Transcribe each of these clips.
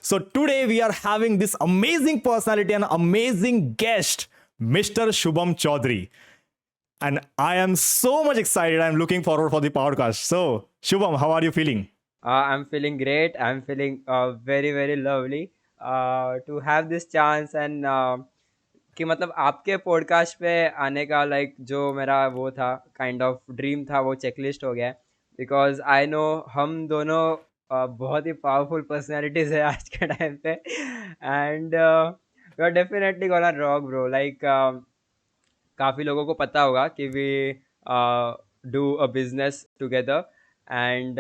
So today we are having this amazing personality and amazing guest, Mr. Shubham Chaudhary. And I am so much excited. I'm looking forward for the podcast. So, Shubham, how are you feeling? I'm feeling great. I'm feeling very very lovely to have this chance and कि मतलब आपके podcast पे आने का जो मेरा वो था काइंड ऑफ ड्रीम था वो चेकलिस्ट हो गया है बिकॉज आई नो हम दोनों बहुत ही पावरफुल पर्सनालिटीज है आज के टाइम पे and we are definitely gonna rock bro काफ़ी लोगों को पता होगा कि we do a business together and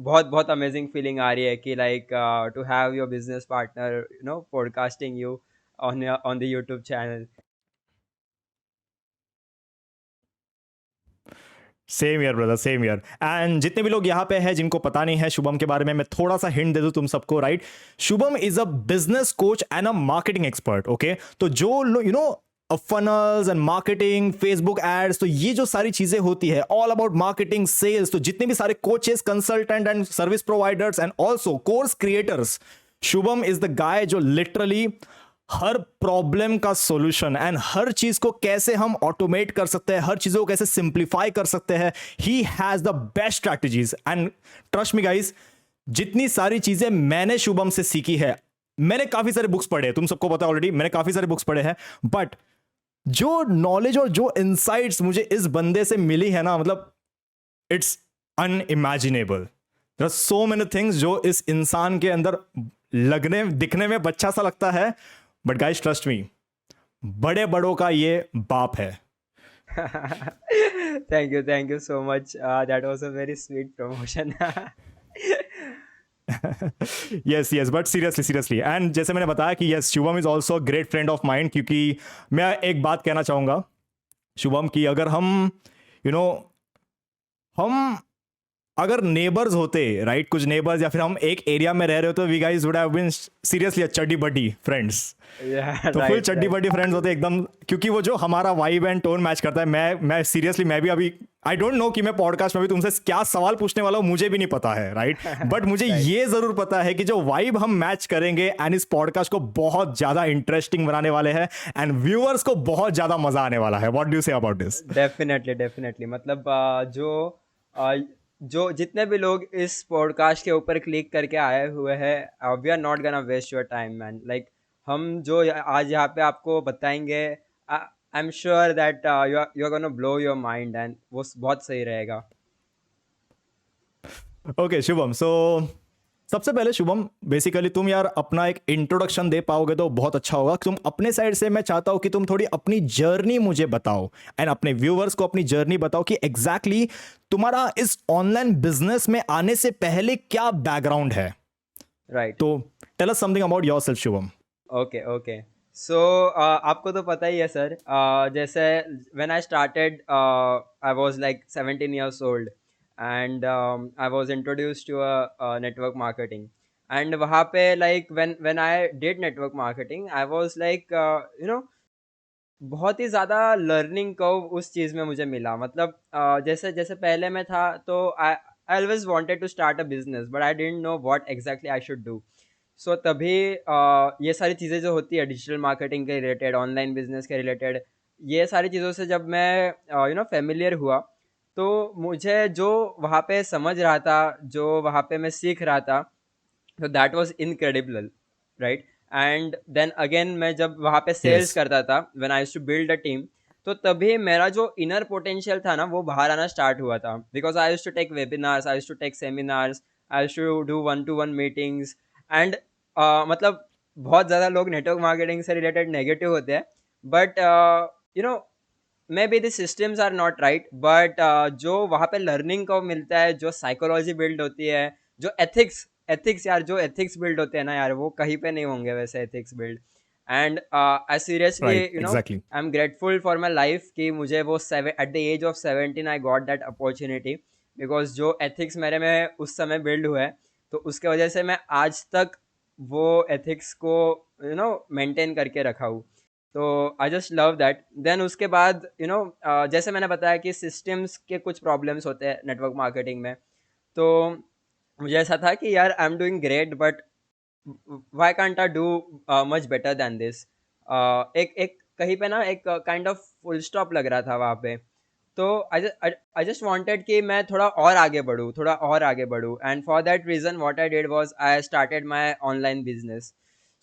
बहुत बहुत अमेजिंग फीलिंग आ रही है कि to have your business partner podcasting you on the YouTube channel. Same year brother, same year. And जितने भी लोग यहाँ पे हैं जिनको पता नहीं है शुभम के बारे में, मैं थोड़ा सा हिंट दे दूं तुम सबको, right? Shubham is a business coach and a marketing expert. Okay, तो जो funnels and marketing, Facebook ads, तो ये जो सारी चीजें होती है ऑल अबाउट मार्केटिंग, सेल्स, तो जितने भी सारे coaches, consultant and service providers and also course creators, Shubham is the guy जो लिटरली हर प्रॉब्लम का सॉल्यूशन एंड हर चीज को कैसे हम ऑटोमेट कर सकते हैं, हर चीजों को कैसे सिंप्लीफाई कर सकते हैं. He has the best strategies and trust me guys, जितनी सारी चीजें मैंने शुभम से सीखी है, मैंने काफी सारे बुक्स पढ़े हैं, तुम सबको पता ऑलरेडी, मैंने काफी सारे बुक्स पढ़े हैं, बट जो नॉलेज और जो इंसाइट्स मुझे इस बंदे से मिली है ना, मतलब it's unimaginable. There are so many things जो इस इंसान के अंदर लगने दिखने में बच्चा सा लगता है, बट गाइस ट्रस्ट मी, बड़े बड़ों का ये बाप है. Thank you so much. That was a very sweet promotion. Yes yes, but seriously seriously, and जैसे मैंने बताया कि yes, Shubham is also great friend of mind. क्योंकि मैं एक बात कहना चाहूंगा शुभम की, अगर हम यू you नो know, हम अगर नेबर्स होते, राइट, कुछ नेबर्स, या फिर हम एक एरिया में रह रहे होते, we guys would have been seriously a chaddi buddy friends. Yeah, तो फुल right, चड्डी right. बड्डी फ्रेंड्स होते एकदम, क्योंकि वो जो हमारा वाइब एंड टोन मैच करता है. मैं सीरियसली, मैं भी अभी आई डोंट नो कि मैं पॉडकास्ट में भी तुमसे क्या सवाल पूछने वाला हूँ, मुझे भी नहीं पता है, राइट? बट मुझे Right. ये जरूर पता है कि जो वाइब हम मैच करेंगे एंड इस पॉडकास्ट को बहुत ज्यादा इंटरेस्टिंग बनाने वाले हैं एंड व्यूअर्स को बहुत ज्यादा मजा आने वाला है. What do you say about this? Definitely definitely मतलब अ, जो जितने भी लोग इस पॉडकास्ट के ऊपर क्लिक करके आए हुए हैं, we are not gonna waste your time man. हम जो आज यहाँ पे आपको बताएंगे, I am sure that you are gonna blow your mind and वो बहुत सही रहेगा. ओके शुभम, सो सबसे पहले शुभम, बेसिकली तुम यार अपना एक इंट्रोडक्शन दे पाओगे तो बहुत अच्छा होगा. तुम अपने साइड से, मैं चाहता हूं कि तुम थोड़ी अपनी जर्नी मुझे बताओ एंड अपने व्यूअर्स को अपनी जर्नी बताओ कि एग्जैक्टली तुम्हारा इस ऑनलाइन बिजनेस में आने से पहले क्या बैकग्राउंड है. राइट. तो tell us something about yourself Shubham. Okay okay. So आपको तो पता ही है सर, जैसे when I started I was like 17 years old and I was introduced to a network marketing. And वहाँ पे when I did network marketing I was बहुत ही ज़्यादा लर्निंग कर्व उस चीज़ में मुझे मिला. मतलब जैसे जैसे पहले मैं था तो I always wanted to start a business but I didn't know what exactly I should do. So तभी ये सारी चीज़ें जो होती है डिजिटल मार्केटिंग के रिलेटेड, ऑनलाइन बिजनेस के रिलेटेड, ये सारी चीज़ों से जब मैं फेमिलियर हुआ, तो मुझे जो वहाँ पे समझ रहा था, जो वहाँ पे मैं सीख रहा था, तो that was incredible. Right. And then again मैं जब वहाँ पे सेल्स यस. करता था, when I used to build a team, तो तभी मेरा जो इनर पोटेंशियल था ना वो बाहर आना स्टार्ट हुआ था. Because I used to take webinars, I used to take seminars, I used to do one to one meetings. And मतलब बहुत ज़्यादा लोग नेटवर्क मार्केटिंग से रिलेटेड नेगेटिव होते हैं, but you know maybe the systems are not right. But जो वहाँ पे लर्निंग को मिलता है, जो साइकोलॉजी बिल्ड होती है, जो एथिक्स एथिक्स यार, जो एथिक्स बिल्ड होते हैं ना यार, वो कहीं पे नहीं होंगे वैसे ethics build. And I seriously right, exactly. I am grateful for my life कि मुझे वो at the age of 17 I got that opportunity. Because जो एथिक्स मेरे में उस समय बिल्ड हुआ है, तो उसके वजह से मैं आज तक वो एथिक्स को मेंटेन करके रखा हूँ. तो I just love that. Then उसके बाद जैसे मैंने बताया कि सिस्टम्स के कुछ प्रॉब्लम्स होते हैं नेटवर्क मार्केटिंग में. तो मुझे ऐसा था कि यार आई am doing great, but why can't I do much better than this? एक एक कहीं पे ना एक काइंड ऑफ फुल स्टॉप लग रहा था वहाँ पे। तो आई जस्ट वांटेड कि मैं थोड़ा और आगे बढ़ूँ, थोड़ा और आगे बढ़ूँ, and for that reason what I did was I started my online business.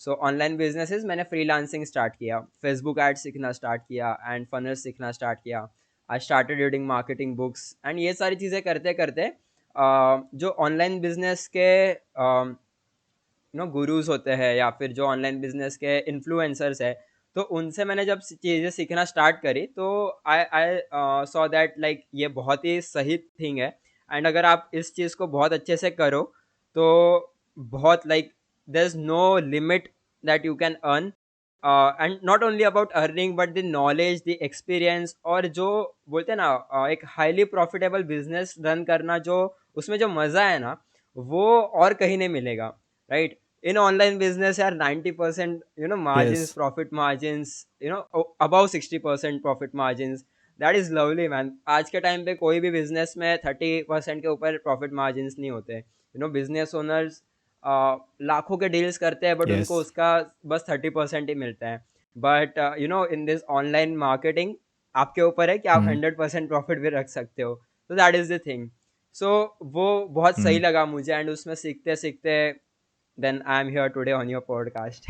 So online businesses मैंने फ्रीलांसिंग स्टार्ट किया, फेसबुक एड सीखना स्टार्ट किया एंड फनल सीखना स्टार्ट किया। I started reading marketing books and ये सारी चीज़ें करते करते जो ऑनलाइन बिजनेस के गुरुज होते हैं या फिर जो ऑनलाइन बिजनेस के इन्फ्लुएंसर्स है, तो उनसे मैंने जब चीज़ें सीखना स्टार्ट करी तो आई आई सॉ दैट लाइक ये बहुत ही सही थिंग है। एंड अगर आप इस चीज़ को बहुत अच्छे से करो तो बहुत like there is no limit that you can earn. And not only about earning but the knowledge, the experience, और जो बोलते हैं ना एक हाईली प्रॉफिटेबल बिजनेस रन करना, जो उसमें जो मज़ा है ना, वो और कहीं नहीं मिलेगा, राइट? in online business यार 90% margins, Yes. profit margins, above 60% profit margins, that is lovely man। आज के टाइम पे कोई भी बिजनेस में 30% के ऊपर प्रॉफिट मार्जिन्स नहीं होते। बिजनेस ओनर्स लाखों के डील्स करते हैं बट उनको Yes. उसका बस 30% ही मिलता है। But in this online marketing आपके ऊपर है कि आप Hmm. 100% प्रॉफिट भी रख सकते हो। तो दैट इज द थिंग। सो वो बहुत Hmm. सही लगा मुझे, एंड उसमें सीखते सीखते then I'm here today on your podcast।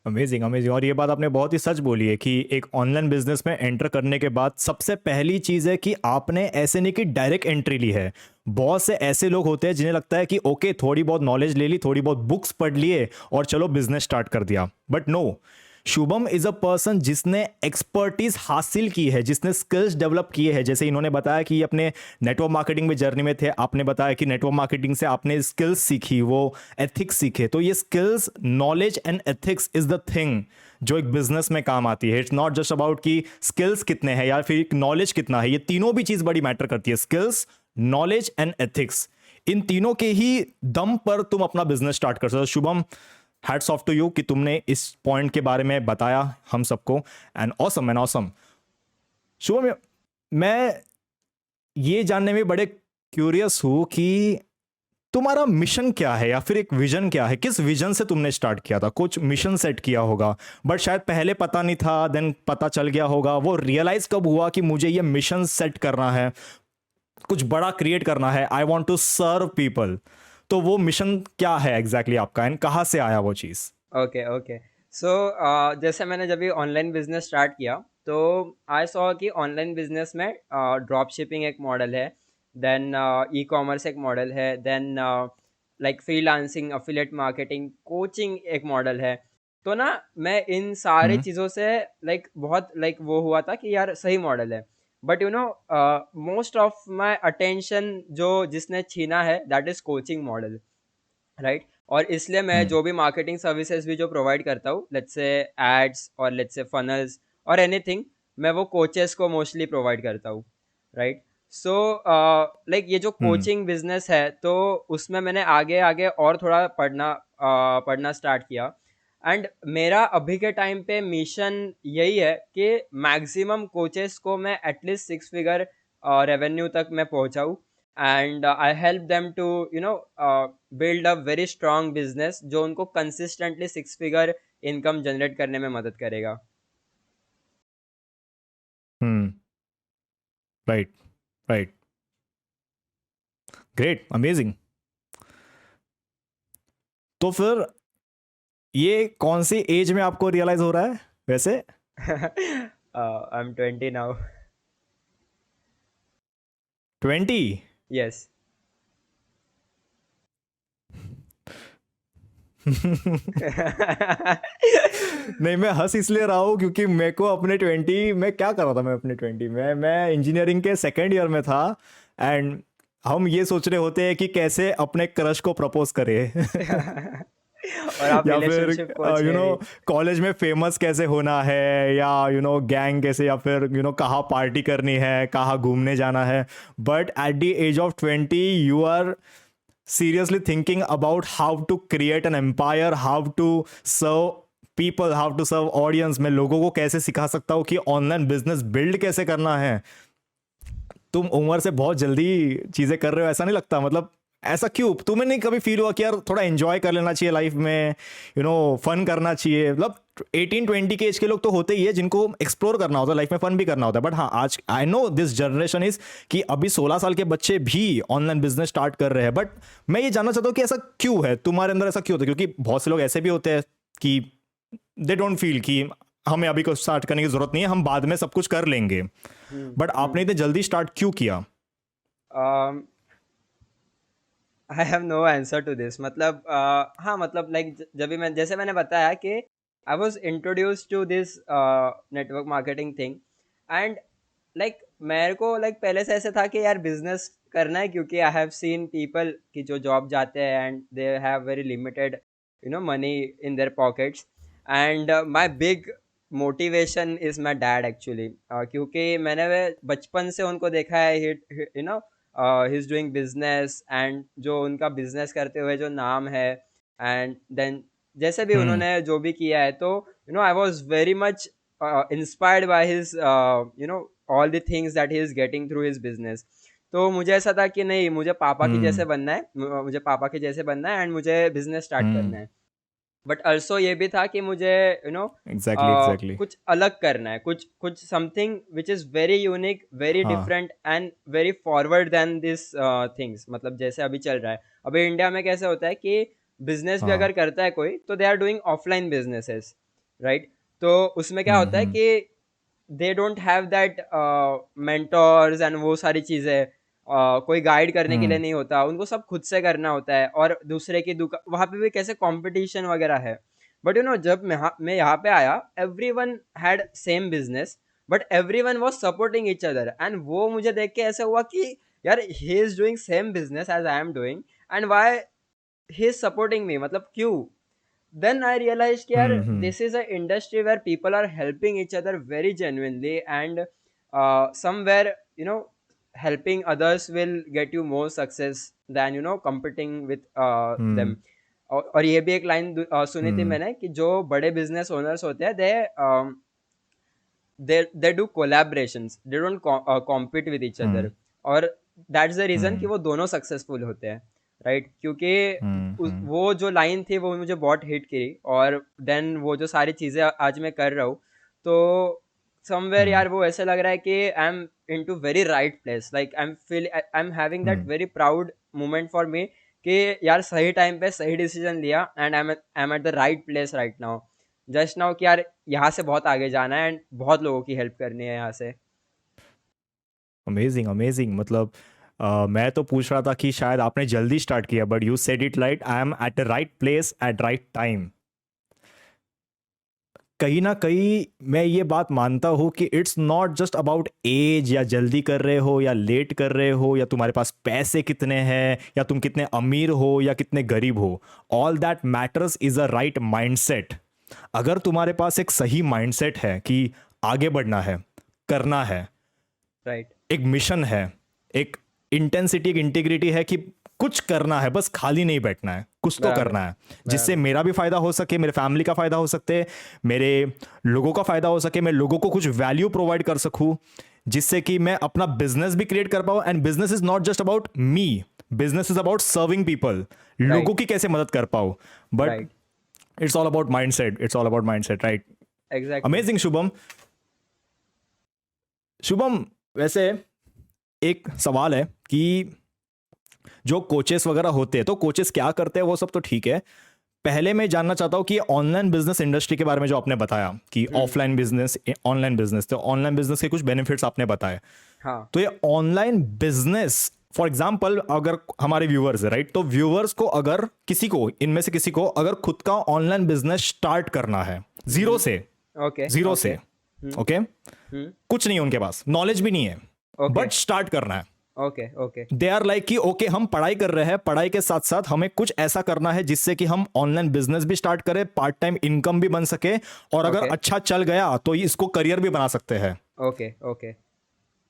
Amazing amazing. और ये बात आपने बहुत ही सच बोली है कि एक ऑनलाइन बिजनेस में एंटर करने के बाद सबसे पहली चीज़ है कि आपने ऐसे नहीं कि डायरेक्ट एंट्री ली है। बहुत से ऐसे लोग होते हैं जिन्हें लगता है कि ओके थोड़ी बहुत नॉलेज ले ली, थोड़ी बहुत बुक्स पढ़ लिए और चलो बिजनेस स्टार्ट कर दिया, but no. Shubham is a person जिसने एक्सपर्टीज हासिल की है, जिसने स्किल्स डेवलप किए हैं। जैसे इन्होंने बताया कि अपने नेटवर्क मार्केटिंग में जर्नी में थे, आपने बताया कि नेटवर्क मार्केटिंग से आपने स्किल्स सीखी, वो एथिक्स सीखे। तो ये skills, knowledge and ethics is the thing जो एक बिजनेस में काम आती है। इट्स नॉट जस्ट अबाउट कि स्किल्स कितने हैं या फिर नॉलेज कितना है, ये तीनों भी चीज बड़ी मैटर करती है। स्किल्स, नॉलेज एंड एथिक्स, इन तीनों के ही दम पर तुम अपना बिजनेस स्टार्ट कर सकते हो। Shubham, hats off to you कि तुमने इस पॉइंट के बारे में बताया हम सबको। And awesome and awesome. Shubham, मैं ये जानने में बड़े क्यूरियस हूं कि तुम्हारा मिशन क्या है या फिर एक विजन क्या है। किस विजन से तुमने स्टार्ट किया था? कुछ मिशन सेट किया होगा बट शायद पहले पता नहीं था, देन पता चल गया होगा। वो रियलाइज कब हुआ कि मुझे ये मिशन सेट करना है, कुछ बड़ा क्रिएट करना है, I want to serve people? तो वो मिशन क्या है एग्जैक्टली आपका, एंड कहाँ से आया वो चीज़? Okay okay. सो जैसे मैंने जब ये ऑनलाइन बिजनेस स्टार्ट किया तो आई सॉ कि ऑनलाइन बिजनेस में ड्रॉप शिपिंग एक मॉडल है, देन ई कॉमर्स एक मॉडल है, then like freelancing, affiliate marketing, coaching एक मॉडल है। तो ना मैं इन सारे हम्म। चीज़ों से लाइक बहुत लाइक वो हुआ था कि यार सही मॉडल है। But most of my attention जो जिसने छीना है that is coaching model, right? और इसलिए मैं हम्म। जो भी मार्केटिंग सर्विसेज भी जो प्रोवाइड करता हूँ, लेट्स से एड्स और लेट्स से फनल्स और एनीथिंग, मैं वो कोचेस को मोस्टली प्रोवाइड करता हूँ, राइट? सो लाइक ये जो हम्म। कोचिंग बिजनेस है तो उसमें मैंने आगे आगे और थोड़ा पढ़ना स्टार्ट किया। एंड मेरा अभी के टाइम पे मिशन यही है कि मैक्सिमम कोचेस को मैं एटलीस्ट 6 फिगर रेवेन्यू तक मैं पहुंचाऊँ, and I help them to build a very strong business जो उनको कंसिस्टेंटली 6 फिगर इनकम जनरेट करने में मदद करेगा। हम्म। राइट। राइट। Great, amazing. तो फिर ये कौन सी एज में आपको रियलाइज हो रहा है वैसे? I am 20 now. 20? यस। नहीं, मैं हंस इसलिए रहा हूँ क्योंकि मेरे को अपने 20 में क्या कर रहा था। मैं अपने 20 में मैं इंजीनियरिंग के सेकेंड ईयर में था, एंड हम ये सोच रहे होते हैं कि कैसे अपने क्रश को प्रपोज करें। और आप या फिर रिलेशनशिप कोच है भी। कॉलेज में फेमस कैसे होना है, या गैंग कैसे, या फिर कहाँ पार्टी करनी है, कहाँ घूमने जाना है। But at the age of 20 you are seriously thinking about how to create an empire, how to serve people, how to serve audience। मैं लोगों को कैसे सिखा सकता हूँ कि ऑनलाइन बिजनेस बिल्ड कैसे करना है। तुम उम्र से बहुत जल्दी चीजें कर रहे हो, ऐसा नहीं लगता? मतलब ऐसा क्यों? तुम्हें नहीं कभी फील हुआ कि यार थोड़ा एंजॉय कर लेना चाहिए लाइफ में, फन करना चाहिए? मतलब 18-20 के एज के लोग तो होते ही है जिनको एक्सप्लोर करना होता है, लाइफ में फन भी करना होता है। बट हाँ, आज I know this generation is कि अभी 16 साल के बच्चे भी ऑनलाइन बिजनेस स्टार्ट कर रहे हैं। बट मैं ये जानना चाहता हूँ कि ऐसा क्यों है तुम्हारे अंदर, ऐसा क्यों होता है? क्योंकि बहुत से लोग ऐसे भी होते हैं कि दे डोंट फील कि हमें अभी कुछ स्टार्ट करने की जरूरत नहीं है, हम बाद में सब कुछ कर लेंगे। बट आपने इतने जल्दी स्टार्ट क्यों किया? I have no answer to this. मतलब हाँ, मतलब लाइक जब भी मैं, जैसे मैंने बताया कि I was introduce to this network marketing thing, and like मेरे को लाइक पहले से ऐसे था कि यार बिजनेस करना है, क्योंकि आई हैव सीन पीपल कि जो जॉब जाते हैं and they have very limited money in their pockets, and my big motivation is my dad actually, क्योंकि मैंने बचपन से उनको देखा है, ही इज डूइंग बिजनेस, एंड जो उनका बिजनेस करते हुए जो नाम है, एंड देन जैसे भी हम्म। उन्होंने जो भी किया है, तो I was very much inspired by his all the things that he is getting through his business. तो मुझे ऐसा था कि नहीं, मुझे पापा की हम्म। जैसे बनना है, मुझे पापा के जैसे बनना है, एंड मुझे बिजनेस स्टार्ट हम्म। करना है। बट ऑल्सो ये भी था कि मुझे एग्जैक्टली एग्जैक्टली। कुछ अलग करना है, कुछ कुछ something which is very unique, very हाँ। Different and very forward then this things. मतलब जैसे अभी चल रहा है, अभी इंडिया में कैसे होता है कि बिजनेस भी हाँ। अगर करता है कोई, तो they are doing offline businesses, right? तो उसमें क्या होता है हम्म। कि they don't have that mentors and वो सारी चीज़ें, कोई गाइड करने के लिए हम्म। नहीं होता, उनको सब खुद से करना होता है, और दूसरे की दुकान, वहाँ पे भी कैसे कंपटीशन वगैरह है। बट जब मैं यहाँ पे आया, everyone had same business, but everyone was supporting each other, and वो मुझे देख के ऐसा हुआ कि यार he is doing same business as I am doing, and why he is supporting me, मतलब क्यों? then I realized कि यार हम्म। this is an industry where people are helping each other very genuinely, and somewhere helping others will get you more success than competing with them. हम्म। और ये भी एक line सुनी थी हम्म। मैंने कि जो बड़े बिजनेस ओनर्स होते हैं, they do collaborations, they don't compete with each other, हम्म। और दैट्स द रीज़न कि हम्म। वो दोनों सक्सेसफुल होते हैं, राइट? क्योंकि हम्म। वो जो लाइन थी वो मुझे बहुत हिट की, और देन वो जो सारी चीज़ें आज मैं कर रहा हूँ, तो समवेयर हम्म। यार वो ऐसे लग रहा है कि I am into very right place, like I am having that hmm. Very proud moment for me कि यार सही टाइम पे सही डिसीजन लिया, and I am at the right place right now, just now, कि यार यहाँ से बहुत आगे जाना है एंड बहुत लोगों की हेल्प करनी है यहाँ से। Amazing amazing. मतलब मैं तो पूछ रहा था कि शायद आपने जल्दी स्टार्ट किया, but you said it right, I am at the right place at right time. कहीं ना कहीं मैं ये बात मानता हूँ कि it's not just about age, या जल्दी कर रहे हो या लेट कर रहे हो, या तुम्हारे पास पैसे कितने हैं, या तुम कितने अमीर हो या कितने गरीब हो। All that matters is a right mindset. अगर तुम्हारे पास एक सही माइंडसेट है कि आगे बढ़ना है, करना है, राइट। एक मिशन है, एक इंटेंसिटी, एक इंटीग्रिटी है कि कुछ करना है, बस खाली नहीं बैठना है, कुछ तो बराबर। करना है जिससे बराबर। मेरा भी फायदा हो सके, मेरे फैमिली का फायदा हो सकते, मेरे लोगों का फायदा हो सके, मैं लोगों को कुछ वैल्यू प्रोवाइड कर सकूं, जिससे कि मैं अपना बिजनेस भी क्रिएट कर पाऊं। And business is not just about me, business is about serving people, लोगों राइट। की कैसे मदद कर पाऊं। But right. It's all about mindset, it's all about mindset, right? Exactly. Amazing Shubham. Shubham, वैसे एक सवाल है कि जो कोचेस वगैरह होते हैं, तो कोचेस क्या करते हैं वो सब तो ठीक है। पहले मैं जानना चाहता हूँ कि ऑनलाइन बिजनेस इंडस्ट्री के बारे में जो आपने बताया कि हम्म। ऑफलाइन बिजनेस, ऑनलाइन बिजनेस, तो ऑनलाइन बिजनेस के कुछ बेनिफिट्स आपने बताए। हाँ। तो ये ऑनलाइन बिजनेस, फॉर एग्जाम्पल अगर हमारे व्यूअर्स है, राइट, तो व्यूअर्स को अगर किसी को, इनमें से किसी को अगर खुद का ऑनलाइन बिजनेस स्टार्ट करना है जीरो से, ओके। Zero okay. से, ओके, हम्म। कुछ नहीं है उनके पास, नॉलेज भी नहीं है, ओके। बट स्टार्ट करना है। Okay. Okay. They are like कि ओके, हम पढ़ाई कर रहे हैं, पढ़ाई के साथ साथ हमें कुछ ऐसा करना है जिससे कि हम ऑनलाइन बिजनेस भी स्टार्ट करें, पार्ट टाइम इनकम भी बन सके, और अगर ओके। अच्छा चल गया तो इसको करियर भी बना सकते हैं। ओके। ओके।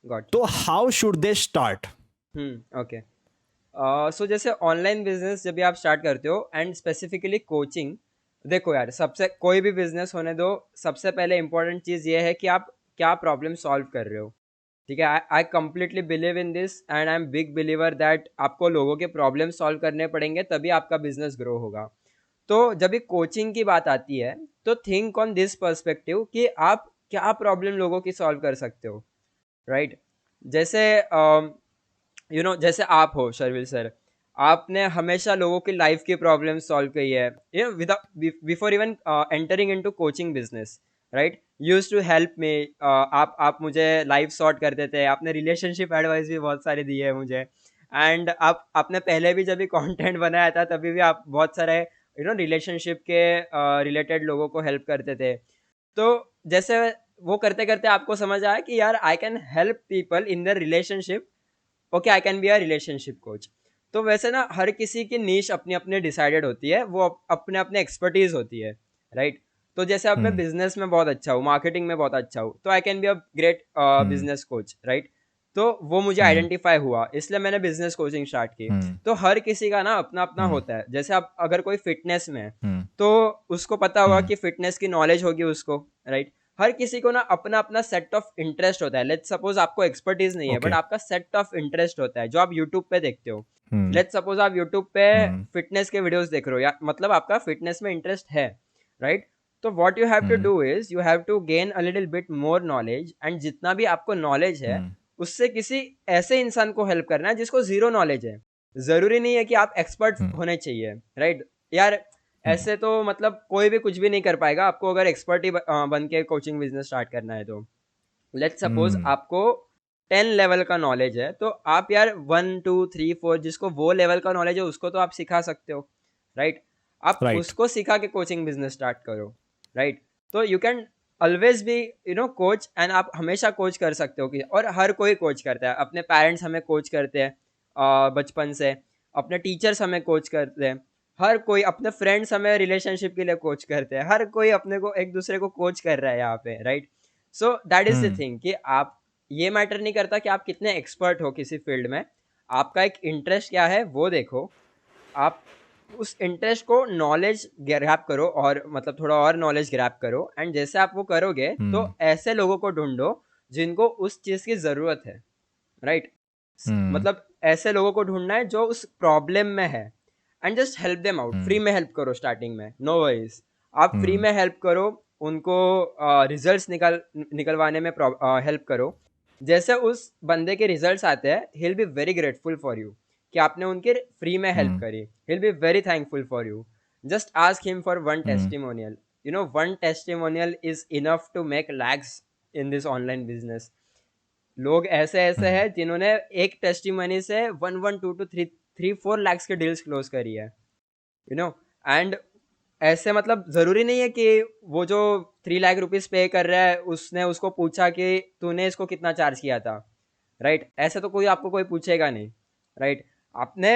Got you. तो how should they start? Okay. So जैसे ऑनलाइन बिजनेस जब भी आप स्टार्ट करते हो, एंड स्पेसिफिकली कोचिंग, देखो यार, सबसे कोई भी बिजनेस होने दो, सबसे पहले इंपॉर्टेंट चीज़ ये है कि आप क्या प्रॉब्लम सॉल्व कर रहे हो, ठीक है, I completely believe in this and I am big believer that आपको लोगों के प्रॉब्लम सॉल्व करने पड़ेंगे तभी आपका बिजनेस ग्रो होगा। तो जब भी कोचिंग की बात आती है तो थिंक ऑन दिस पर्सपेक्टिव कि आप क्या प्रॉब्लम लोगों की सॉल्व कर सकते हो, राइट? जैसे जैसे आप हो शर्विल सर, आपने हमेशा लोगों की लाइफ की प्रॉब्लम सॉल्व की है, before even entering into coaching business, right? Used to help me, आप मुझे लाइफ सॉर्ट कर देते हैं, आपने रिलेशनशिप एडवाइस भी बहुत सारे दिए हैं मुझे, एंड आपने पहले भी जब भी कंटेंट बनाया था तभी भी आप बहुत सारे रिलेशनशिप के रिलेटेड लोगों को हेल्प करते थे। तो जैसे वो करते करते आपको समझ आया कि यार I can help people in their relationship, okay I can be a relationship coach. तो वैसे ना हर किसी की नीश अपनी अपनी डिसाइडेड होती है, वो अपने अपने एक्सपर्टीज होती है, राइट? तो जैसे अब मैं हम्म बिजनेस में बहुत अच्छा हूँ, मार्केटिंग में बहुत अच्छा हूँ, तो I can be a great hmm business coach, right? तो वो मुझे हम्म आइडेंटिफाई हुआ, इसलिए मैंने बिजनेस कोचिंग स्टार्ट की। हम्म तो हर किसी का ना अपना अपना हम्म होता है। जैसे आप अगर कोई फिटनेस में है हम्म तो उसको पता होगा हम्म कि फिटनेस की नॉलेज होगी उसको, राइट? हर किसी को ना अपना अपना सेट ऑफ इंटरेस्ट होता है। लेट्स सपोज आपको एक्सपर्टीज नहीं है बट ओके आपका सेट ऑफ इंटरेस्ट होता है जो आप यूट्यूब पे देखते हो। हम्म लेट्स सपोज आप यूट्यूब पे हम्म फिटनेस के वीडियोस देख रहे हो, या मतलब आपका फिटनेस में इंटरेस्ट है, राइट? तो what you have to hmm do is you have to gain a little bit more knowledge, and जितना भी आपको नॉलेज है हम्म उससे किसी ऐसे इंसान को हेल्प करना है जिसको जीरो नॉलेज है। जरूरी नहीं है कि आप एक्सपर्ट हम्म होने चाहिए, राइट? यार हम्म ऐसे तो मतलब कोई भी कुछ भी नहीं कर पाएगा आपको, अगर एक्सपर्ट ही बन के कोचिंग बिजनेस स्टार्ट करना है तो। लेट्स सपोज हम्म आपको 10 लेवल का नॉलेज है, तो आप यार 1 2 3 4 जिसको वो लेवल का नॉलेज है उसको तो आप सिखा सकते हो, राइट? आप राइट उसको सिखा के कोचिंग बिजनेस स्टार्ट करो, राइट? तो you can always be coach, and आप हमेशा कोच कर सकते हो कि, और हर कोई कोच करता है। अपने पेरेंट्स हमें कोच करते हैं बचपन से, अपने टीचर्स हमें कोच करते हैं, हर कोई अपने फ्रेंड्स हमें रिलेशनशिप के लिए कोच करते हैं, हर कोई अपने को एक दूसरे को कोच कर रहा है यहाँ पे, right? So that is the hmm thing कि आप, ये मैटर नहीं करता कि आप कितने एक्सपर्ट हो किसी फील्ड में, आपका एक इंटरेस्ट क्या है वो देखो। आप उस इंटरेस्ट को नॉलेज ग्रैब करो, और मतलब थोड़ा और नॉलेज ग्रैब करो, एंड जैसे आप वो करोगे तो हम्म ऐसे लोगों को ढूंढो जिनको उस चीज़ की ज़रूरत है, राइट? हम्म मतलब ऐसे लोगों को ढूंढना है जो उस प्रॉब्लम में है, and just help them out. Free हम्म में हेल्प करो स्टार्टिंग में, नो वरीज। आप फ्री हम्म में हेल्प करो उनको, रिजल्ट्स निकलवाने में हेल्प करो। जैसे उस बंदे के रिजल्ट्स आते हैं, he will be very grateful for you कि आपने उनके फ्री में हेल्प हम्म करी। He will be very thankful for you. Just ask him for one hmm testimonial. One testimonial is enough to make lakhs in this online business. लोग ऐसे ऐसे हम्म हैं जिन्होंने एक टेस्टिमनी से 1 1 2 2 3 3 4 लाख के डील्स क्लोज करी है, यू नो एंड ऐसे मतलब जरूरी नहीं है कि वो जो 3 लाख रुपीज पे कर रहा है उसने उसको पूछा कि तूने इसको कितना चार्ज किया था, राइट? ऐसे तो कोई आपको कोई पूछेगा नहीं, राइट? आपने,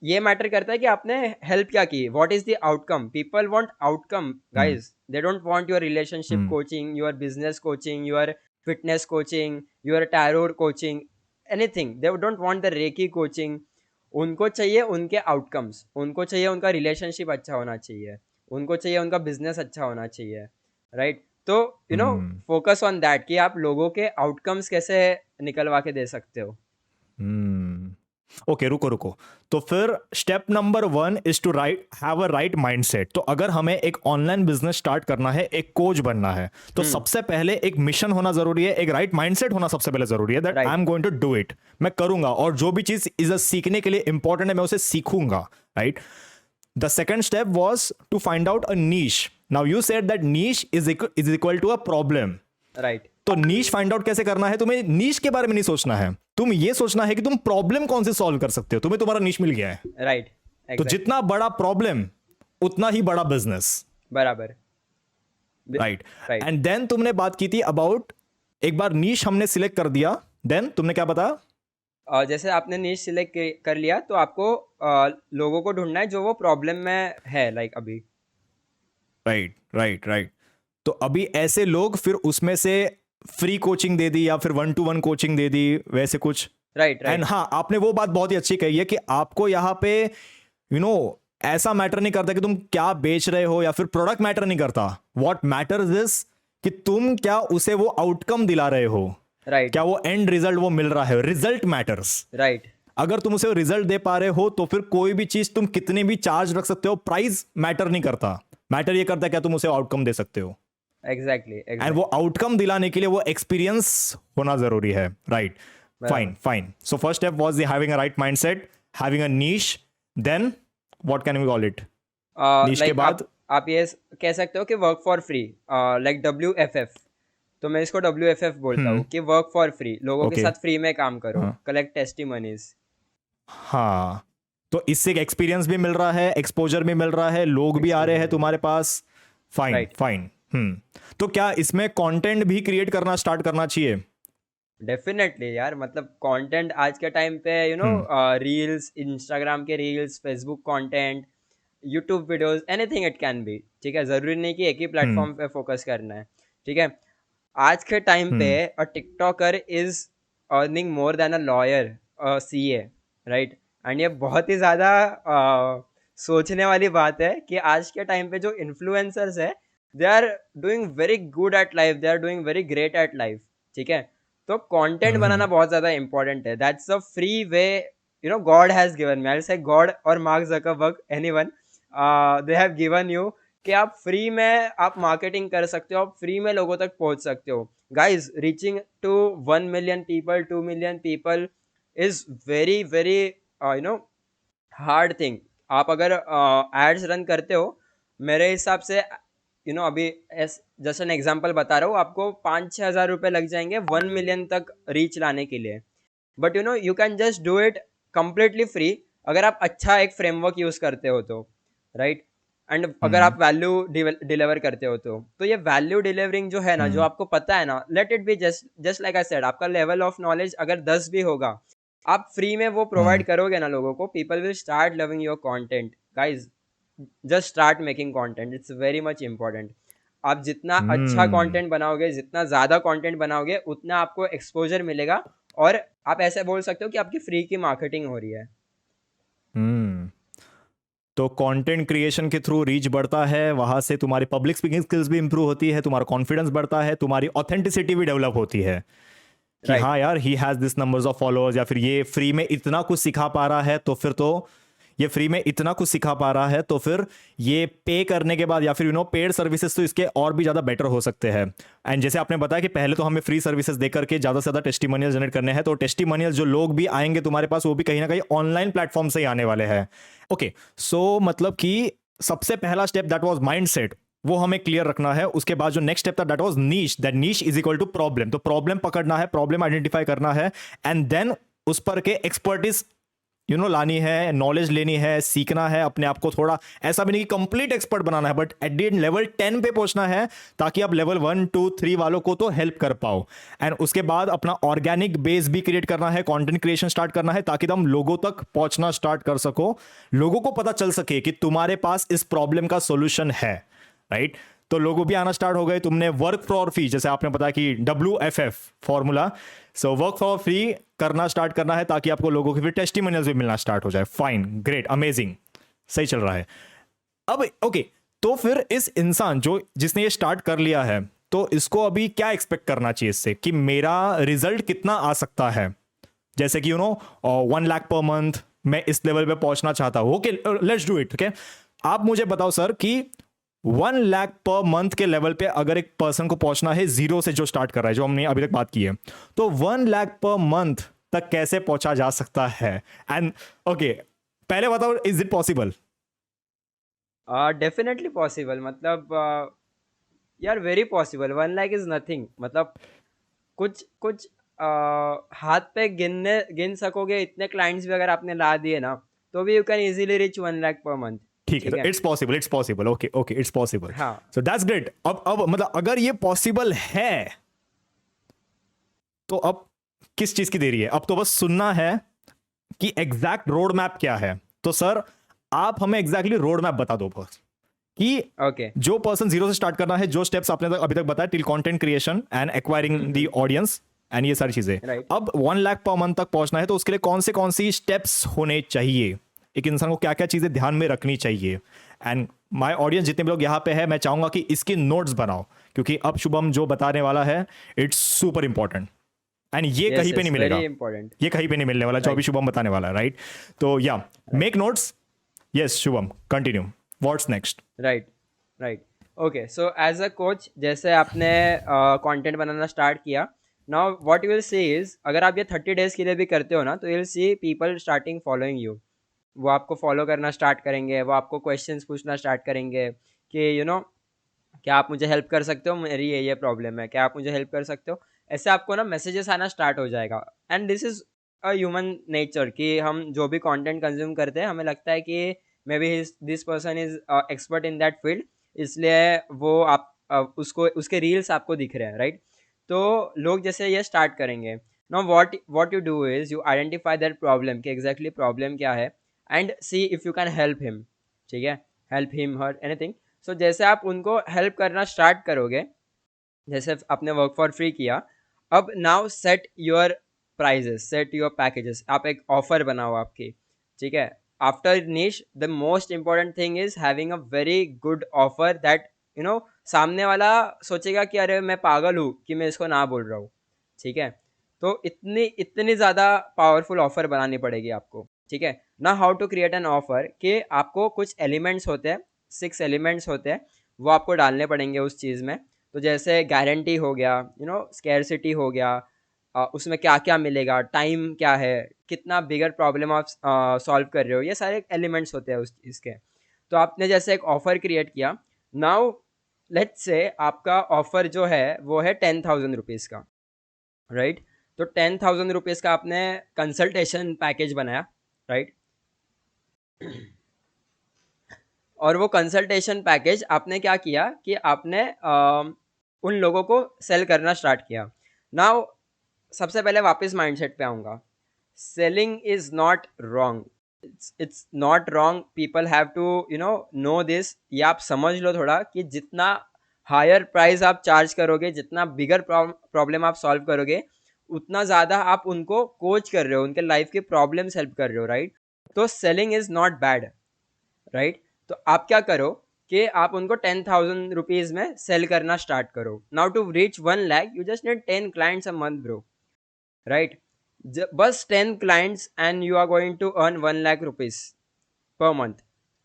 ये मैटर करता है कि आपने हेल्प क्या की, what is the outcome. People want outcome hmm guys, they don't want your relationship hmm coaching, your business coaching, your fitness coaching, your tarot coaching, anything. They don't want the reiki coaching. उनको चाहिए उनके outcomes, उनको चाहिए उनका relationship अच्छा होना चाहिए, उनको चाहिए उनका बिजनेस अच्छा होना चाहिए, राइट? तो हम्म फोकस ऑन दैट कि आप लोगों के आउटकम्स कैसे निकलवा के दे सकते हो। हम्म ओके रुको रुको। तो फिर step number 1 is to have a right mindset. तो अगर हमें एक ऑनलाइन बिजनेस स्टार्ट करना है, एक कोच बनना है, तो हम्म, सबसे पहले एक मिशन होना जरूरी है, एक राइट माइंडसेट होना सबसे पहले जरूरी है, that I right, am going to do it. मैं करूंगा, और जो भी चीज इज सीखने के लिए इंपॉर्टेंट है मैं उसे सीखूंगा, right? The second step was to find out a niche. Now you said that niche is equal to a problem. Right, तो नीश फाइंड आउट कैसे करना है? तुम्हें नीश के बारे में नहीं सोचना है, तुम ये सोचना है कि तुम प्रॉब्लम कौन सी सॉल्व कर सकते हो। तुम्हें तुम्हारा नीश मिल गया है, राइट, तो एग्जैक्टली, जितना बड़ा प्रॉब्लम उतना ही बड़ा बिजनेस, बराबर, राइट? राइट। एंड देन तुमने बात की थी अबाउट, एक बार नीश हमने सिलेक्ट कर दिया, देन तुमने क्या बताया? जैसे आपने नीश सिलेक्ट कर लिया तो आपको लोगों को ढूंढना है जो वो प्रॉब्लम में है, लाइक अभी। Right right right. तो अभी ऐसे लोग, फिर उसमें से फ्री कोचिंग दे दी या फिर 1 to 1 कोचिंग दे दी, वैसे कुछ। राइट, एंड राइट, हाँ, आपने वो बात बहुत ही अच्छी कही है कि आपको यहाँ पे यू नो ऐसा मैटर नहीं करता कि तुम क्या बेच रहे हो, या फिर प्रोडक्ट मैटर नहीं करता। व्हाट मैटर्स इज कि तुम क्या उसे वो आउटकम दिला रहे हो। राइट क्या वो एंड रिजल्ट वो मिल रहा है? Result matters. राइट अगर तुम उसे रिजल्ट दे पा रहे हो तो फिर कोई भी चीज तुम कितने भी चार्ज रख सकते हो, प्राइस मैटर नहीं करता। मैटर ये करता है क्या तुम उसे आउटकम दे सकते हो, एग्जैक्टली एंड वो आउटकम दिलाने के लिए वो एक्सपीरियंस होना जरूरी है, right? Fine fine. So first step was the having a right mindset, having a niche, then what can we call it? Niche के लाइक बाद आप ये कह सकते हो कि work for free, like WFF। तो मैं इसको WFF बोलता हूँ कि वर्क फॉर फ्री, लोगों के ओके, साथ फ्री में काम करो, हाँ कलेक्ट टेस्टिमनीज। हाँ, तो इससे एक्सपीरियंस भी मिल रहा है, एक्सपोजर भी मिल रहा है, लोग भी आ रहे हैं तुम्हारे पास। Fine right, fine. तो क्या इसमें कंटेंट भी क्रिएट करना स्टार्ट करना चाहिए? डेफिनेटली यार। मतलब कंटेंट आज के टाइम पे रील्स, इंस्टाग्राम के reels, Facebook content, YouTube videos, anything it can be, ठीक है। ज़रूरी नहीं कि एक ही हम्म प्लेटफॉर्म पे फोकस करना है, ठीक है। आज के टाइम पे hmm a TikToker is earning more than a lawyer, CA, right. And ये बहुत ही ज़्यादा सोचने वाली बात है कि आज के टाइम पे जो इन्फ्लुएंसर्स है, they are doing very good at life, they are doing very great at life, ठीक है। तो कंटेंट बनाना हम्म बहुत ज़्यादा इंपॉर्टेंट है। That's a free way, God has given me, I will say God और Mark Zuckerberg, anyone, they have given you कि आप free में आप मार्केटिंग कर सकते हो, आप फ्री में लोगों तक पहुंच सकते हो। Guys, reaching to 1 million people, 2 million people is very very hard thing. आप अगर एड्स रन करते हो, मेरे हिसाब से अभी जस्ट एन एग्जांपल बता रहा हूँ आपको, 5-6 हज़ार रुपये लग जाएंगे 1 million तक रीच लाने के लिए। But you can just do it completely free, अगर आप अच्छा एक फ्रेमवर्क यूज करते हो तो, राइट। एंड अगर हम्म आप वैल्यू डिलीवर करते हो तो ये वैल्यू डिलीवरिंग जो है ना, जो हम्म आपको पता है ना, let it be just just like I said, आपका लेवल ऑफ नॉलेज अगर 10 भी होगा, आप फ्री में वो हम्म प्रोवाइड करोगे ना लोगों को, people will start loving your content. Guys, just start making content, it's very much important. आप जितना अच्छा हम्म कंटेंट बनाओगे, जितना ज़्यादा कंटेंट बनाओगे, उतना आपको एक्सपोजर मिलेगा, और आप ऐसे बोल सकते हो कि आपकी फ्री की मार्केटिंग हो रही है। हम्म तो कंटेंट क्रिएशन के थ्रू रीच बढ़ता है, वहां से तुम्हारी पब्लिक स्पीकिंग स्किल्स भी इंप्रूव होती है, तुम्हारा कॉन्फिडेंस बढ़ता है, तुम्हारी ऑथेंटिसिटी भी डेवलप होती है कि राइट, हाँ यार, he has this numbers of followers, या फिर ये फ्री में इतना कुछ सिखा पा रहा है, तो फिर तो ये फ्री में इतना कुछ सिखा पा रहा है, तो फिर ये पे करने के बाद या फिर पेड सर्विसेज तो इसके और भी ज़्यादा बेटर हो सकते हैं। एंड जैसे आपने बताया कि पहले तो हमें फ्री सर्विसेज दे करके ज़्यादा से ज़्यादा टेस्टिमोनियल जनरेट करने हैं, तो टेस्टिमोनियल जो लोग भी आएंगे तुम्हारे पास, वो भी कहीं ना कहीं ऑनलाइन प्लेटफॉर्म से ही आने वाले हैं। ओके, सो मतलब कि सबसे पहला step that was mindset, वो हमें क्लियर रखना है। उसके बाद जो नेक्स्ट स्टेप था that was niche, that niche is equal to problem. तो प्रॉब्लम पकड़ना है, प्रॉब्लम आइडेंटिफाई करना है, एंड देन उस पर के एक्सपर्टीज लानी है, नॉलेज लेनी है, सीखना है अपने आप को। थोड़ा ऐसा भी नहीं कि कंप्लीट एक्सपर्ट बनाना है, but at the end level 10 पे पहुंचना है, ताकि आप लेवल 1 2 3 वालों को तो हेल्प कर पाओ। एंड उसके बाद अपना ऑर्गेनिक बेस भी क्रिएट करना है, कंटेंट क्रिएशन स्टार्ट करना है, ताकि तुम लोगों तक पहुंचना स्टार्ट कर सको, लोगों को पता चल सके कि तुम्हारे पास इस प्रॉब्लम का सोल्यूशन है, राइट? तो लोगों भी आना स्टार्ट हो गए। तुमने वर्क फॉर फ्री, जैसे आपने बताया कि WFF formula, so work for free करना स्टार्ट करना है, ताकि आपको लोगों के फिर टेस्टिमोनियल्स भी मिलना स्टार्ट हो जाए। फाइन, ग्रेट, अमेजिंग, सही चल रहा है। अब ओके, तो फिर इस इंसान जिसने ये स्टार्ट कर लिया है, तो इसको अभी क्या एक्सपेक्ट करना चाहिए इससे, कि मेरा रिजल्ट कितना आ सकता है? जैसे कि 1 लाख पर मंथ मैं इस लेवल पे पहुंचना चाहता हूं। Okay, let's do it. Okay, आप मुझे बताओ सर कि 1 लाख पर मंथ के लेवल पे अगर एक पर्सन को पहुंचना है, जीरो से जो स्टार्ट कर रहा है, जो हमने अभी तक बात की है, तो 1 लाख पर मंथ तक कैसे पहुंचा जा सकता है? एंड ओके, पहले बताओ, is it possible? Definitely possible. मतलब यार, very possible. 1 lakh is nothing. मतलब कुछ कुछ हाथ पे गिन सकोगे इतने क्लाइंट्स भी अगर आपने ला दिए ना, तो भी you can easily rich 1 lakh per month, ठीक है, ठीक तो है। It's possible, it's possible. Okay okay, it's possible. हाँ, सो दैट्स ग्रेट। अब मतलब अगर ये पॉसिबल है, तो अब किस चीज की देरी है? अब तो बस सुनना है कि एग्जैक्ट रोड मैप क्या है। तो सर, आप हमें एग्जैक्टली रोड मैप बता दो बस, कि ओके, जो पर्सन जीरो से स्टार्ट करना है, जो स्टेप्स आपने अभी तक बताया, till content creation and acquiring the audience and ये सारी चीजें, राइट। अब 1 लाख पर मंथ तक पहुंचना है, तो उसके लिए कौन सी स्टेप्स होने चाहिए? एक इंसान को क्या क्या चीजें ध्यान में रखनी चाहिए? एंड माय ऑडियंस, जितने भी लोग यहाँ पे है, मैं चाहूंगा कि इसकी नोट्स बनाओ, क्योंकि अब शुभम जो बताने वाला है, इट्स सुपर इंपॉर्टेंट। एंड ये यस कहीं पे यस, नहीं मिलेगा, वेरी इंपॉर्टेंट। ये कहीं पे नहीं मिलने वाला जो अभी राइट शुभम बताने वाला है, राइट? तो या right make notes. Yes Shubham, continue, what's next? Right right. Okay, so as a coach जैसे आपने कंटेंट बनाना स्टार्ट किया, now what you will see is, अगर आप ये 30 डेज के लिए भी करते हो ना, तो you will see people starting following you. वो आपको फॉलो करना स्टार्ट करेंगे, वो आपको क्वेश्चंस पूछना स्टार्ट करेंगे कि क्या आप मुझे हेल्प कर सकते हो, मेरी ये प्रॉब्लम है, क्या आप मुझे हेल्प कर सकते हो। ऐसे आपको ना मैसेजेस आना स्टार्ट हो जाएगा। And this is a human nature कि हम जो भी कंटेंट कंज्यूम करते हैं, हमें लगता है कि may be this person is expert in that field, इसलिए वो आप उसको उसके रील्स आपको दिख रहे हैं, राइट? तो लोग जैसे ये स्टार्ट करेंगे, now what you do is you identify that problem कि एग्जैक्टली प्रॉब्लम क्या है, and C if you can help him. ठीक है, हेल्प हिम हर एनीथिंग। सो जैसे आप उनको हेल्प करना स्टार्ट करोगे, जैसे आपने वर्क फॉर फ्री किया, अब now set your prices, set your packages, आप एक ऑफर बनाओ आपकी। ठीक है, after niche the most important thing is having a very good offer that सामने वाला सोचेगा कि अरे मैं पागल हूँ कि मैं इसको ना बोल रहा हूँ। ठीक है, तो इतनी इतनी ज़्यादा पावरफुल ऑफर बनानी पड़ेगी आपको। ठीक है ना, how to create an offer, कि आपको कुछ एलिमेंट्स होते हैं, 6 एलिमेंट्स होते हैं, वो आपको डालने पड़ेंगे उस चीज़ में। तो जैसे गारंटी हो गया, स्केर्सिटी हो गया, उसमें क्या क्या मिलेगा, टाइम क्या है, कितना बिगर प्रॉब्लम आप सॉल्व कर रहे हो, ये सारे एलिमेंट्स होते हैं उस चीज़ के। तो आपने जैसे एक ऑफर क्रिएट किया, नाउ लेट्स से आपका ऑफर जो है वो है 10,000 रुपीज़ का, राइट? तो 10,000 रुपीज़ का आपने कंसल्टेशन पैकेज बनाया, राइट? और वो कंसल्टेशन पैकेज आपने क्या किया कि आपने उन लोगों को सेल करना स्टार्ट किया। नाउ सबसे पहले वापस माइंडसेट पे आऊँगा, selling is not wrong, it's not wrong, people have to know this. ये आप समझ लो थोड़ा कि जितना हायर प्राइस आप चार्ज करोगे, जितना बिगर प्रॉब्लम आप सॉल्व करोगे, उतना ज़्यादा आप उनको कोच कर रहे हो, उनके लाइफ के प्रॉब्लम्स हेल्प कर रहे हो, राइट? तो selling is not bad, right? तो आप क्या करो कि आप उनको 10,000 रुपीज़ में सेल करना स्टार्ट करो। Now to reach 1 lakh you just need 10 clients a month bro, right? बस 10 clients and you are going to earn 1 lakh rupees per month,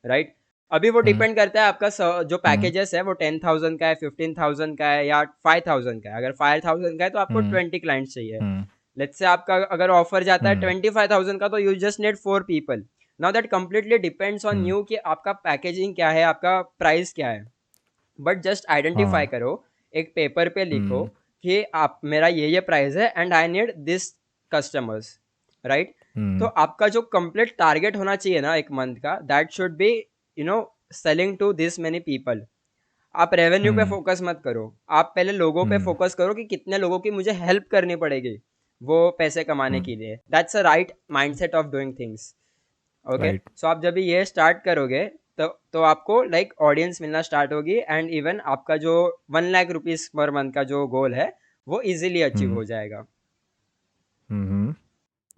right? अभी वो हम्म डिपेंड करता है आपका जो हम्म पैकेजेस है वो 10,000 का है, 15,000 का है, या 5,000 का है। अगर 5,000 का है तो आपको हम्म 20 क्लाइंट्स चाहिए। हम्म लेट्स से आपका अगर ऑफर जाता है हम्म 25,000 का, तो you just need 4 people. Now that completely depends on hmm, you कि आपका पैकेजिंग क्या है, आपका प्राइस क्या है। बट जस्ट आइडेंटिफाई हाँ करो, एक पेपर पे लिखो हम्म कि आप मेरा ये प्राइस है and I need this customers, right? तो हम्म आपका जो कंप्लीट टारगेट होना चाहिए ना एक मंथ का, that should be you know selling to this many people. आप रेवेन्यू पे हम्म फोकस मत करो, आप पहले लोगों पे हम्म फोकस करो कि कितने लोगों की मुझे हेल्प करनी पड़ेगी वो पैसे कमाने हम्म, के लिए। That's a right mindset of doing things. Okay, right. So आप जब भी ये स्टार्ट करोगे, तो आपको लाइक ऑडियंस मिलना स्टार्ट होगी, एंड इवन आपका जो 1 लाख रुपीज पर मंथ का जो गोल है वो इजीली अचीव हम्म हो जाएगा। हम्म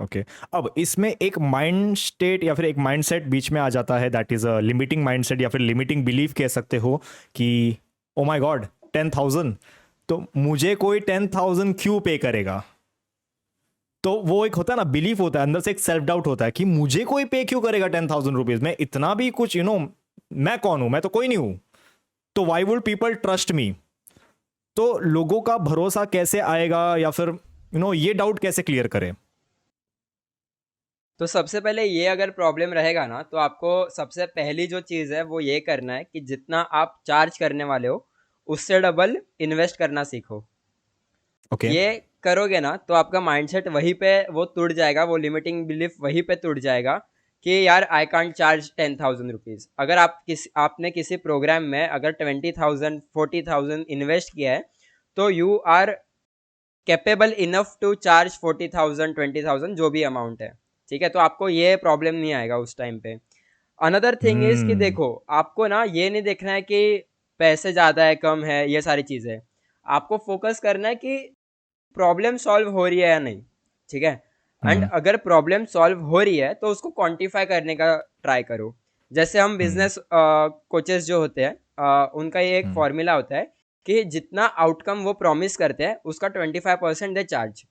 ओके। अब इसमें एक माइंड स्टेट या फिर एक माइंडसेट बीच में आ जाता है, that is a limiting mindset या फिर लिमिटिंग बिलीफ कह सकते हो कि ओ माय गॉड 10,000, तो मुझे कोई 10,000 क्यों पे करेगा? तो वो एक होता है ना, बिलीफ होता है अंदर से, एक सेल्फ डाउट होता है कि मुझे कोई पे क्यों करेगा 10,000 रुपीज, मैं इतना भी कुछ मैं कौन हूं, मैं तो कोई नहीं हूं, तो why would people trust me? तो लोगों का भरोसा कैसे आएगा, या फिर ये डाउट कैसे क्लियर करें? तो सबसे पहले ये अगर प्रॉब्लम रहेगा ना, तो आपको सबसे पहली जो चीज़ है वो ये करना है कि जितना आप चार्ज करने वाले हो उससे डबल इन्वेस्ट करना सीखो। ओके। ये करोगे ना तो आपका माइंडसेट वहीं पे वो टूट जाएगा, वो लिमिटिंग बिलीफ वहीं पे टूट जाएगा कि यार आई कांट चार्ज 10,000 रुपीज़। अगर आपने किसी प्रोग्राम में अगर 20,000 40,000 इन्वेस्ट किया है, तो you are capable enough to charge 40,000 20,000 जो भी अमाउंट है। ठीक है, तो आपको ये प्रॉब्लम नहीं आएगा उस टाइम पे। अनदर थिंग इज कि हम्म देखो, आपको ना ये नहीं देखना है कि पैसे ज़्यादा है कम है, ये सारी चीज़ें। आपको फोकस करना है कि प्रॉब्लम सॉल्व हो रही है या नहीं। ठीक है, एंड हम्म अगर प्रॉब्लम सॉल्व हो रही है तो उसको क्वांटिफाई करने का ट्राई करो। जैसे हम हम्म बिजनेस कोचेस जो होते हैं, उनका ये एक हम्म फॉर्मूला होता है कि जितना आउटकम वो प्रॉमिस करते हैं उसका 25% दे चार्ज।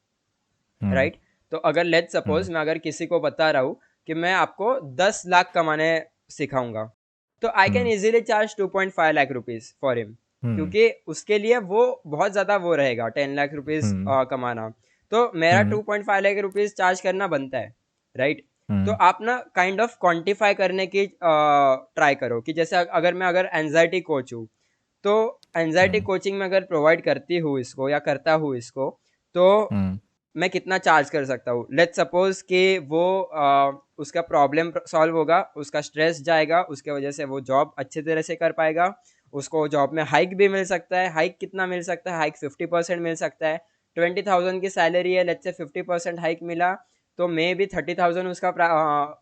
राइट? तो अगर लेट्स सपोज मैं अगर किसी को बता रहा हूँ कि मैं आपको 10 लाख कमाने सिखाऊंगा, तो I can easily charge 2.5 lakh rupees for him, क्योंकि उसके लिए वो बहुत ज्यादा वो रहेगा 10 लाख रुपीज कमाना, तो मेरा 2.5 लाख रुपीज चार्ज करना बनता है, राइट? तो आप ना काइंड ऑफ क्वांटिफाई करने की ट्राई करो कि जैसे अगर एंजाइटी कोच हूँ, तो एंजाइटी कोचिंग में अगर प्रोवाइड करती हूँ इसको या करता हूँ इसको, तो मैं कितना चार्ज कर सकता हूँ? लेट्स सपोज कि वो उसका प्रॉब्लम सॉल्व होगा, उसका स्ट्रेस जाएगा, उसके वजह से वो जॉब अच्छे तरह से कर पाएगा, उसको जॉब में हाइक भी मिल सकता है। हाइक कितना मिल सकता है? हाइक 50% मिल सकता है। 20,000 की सैलरी है, लेट्स से 50% हाइक मिला, तो मे भी 30,000 उसका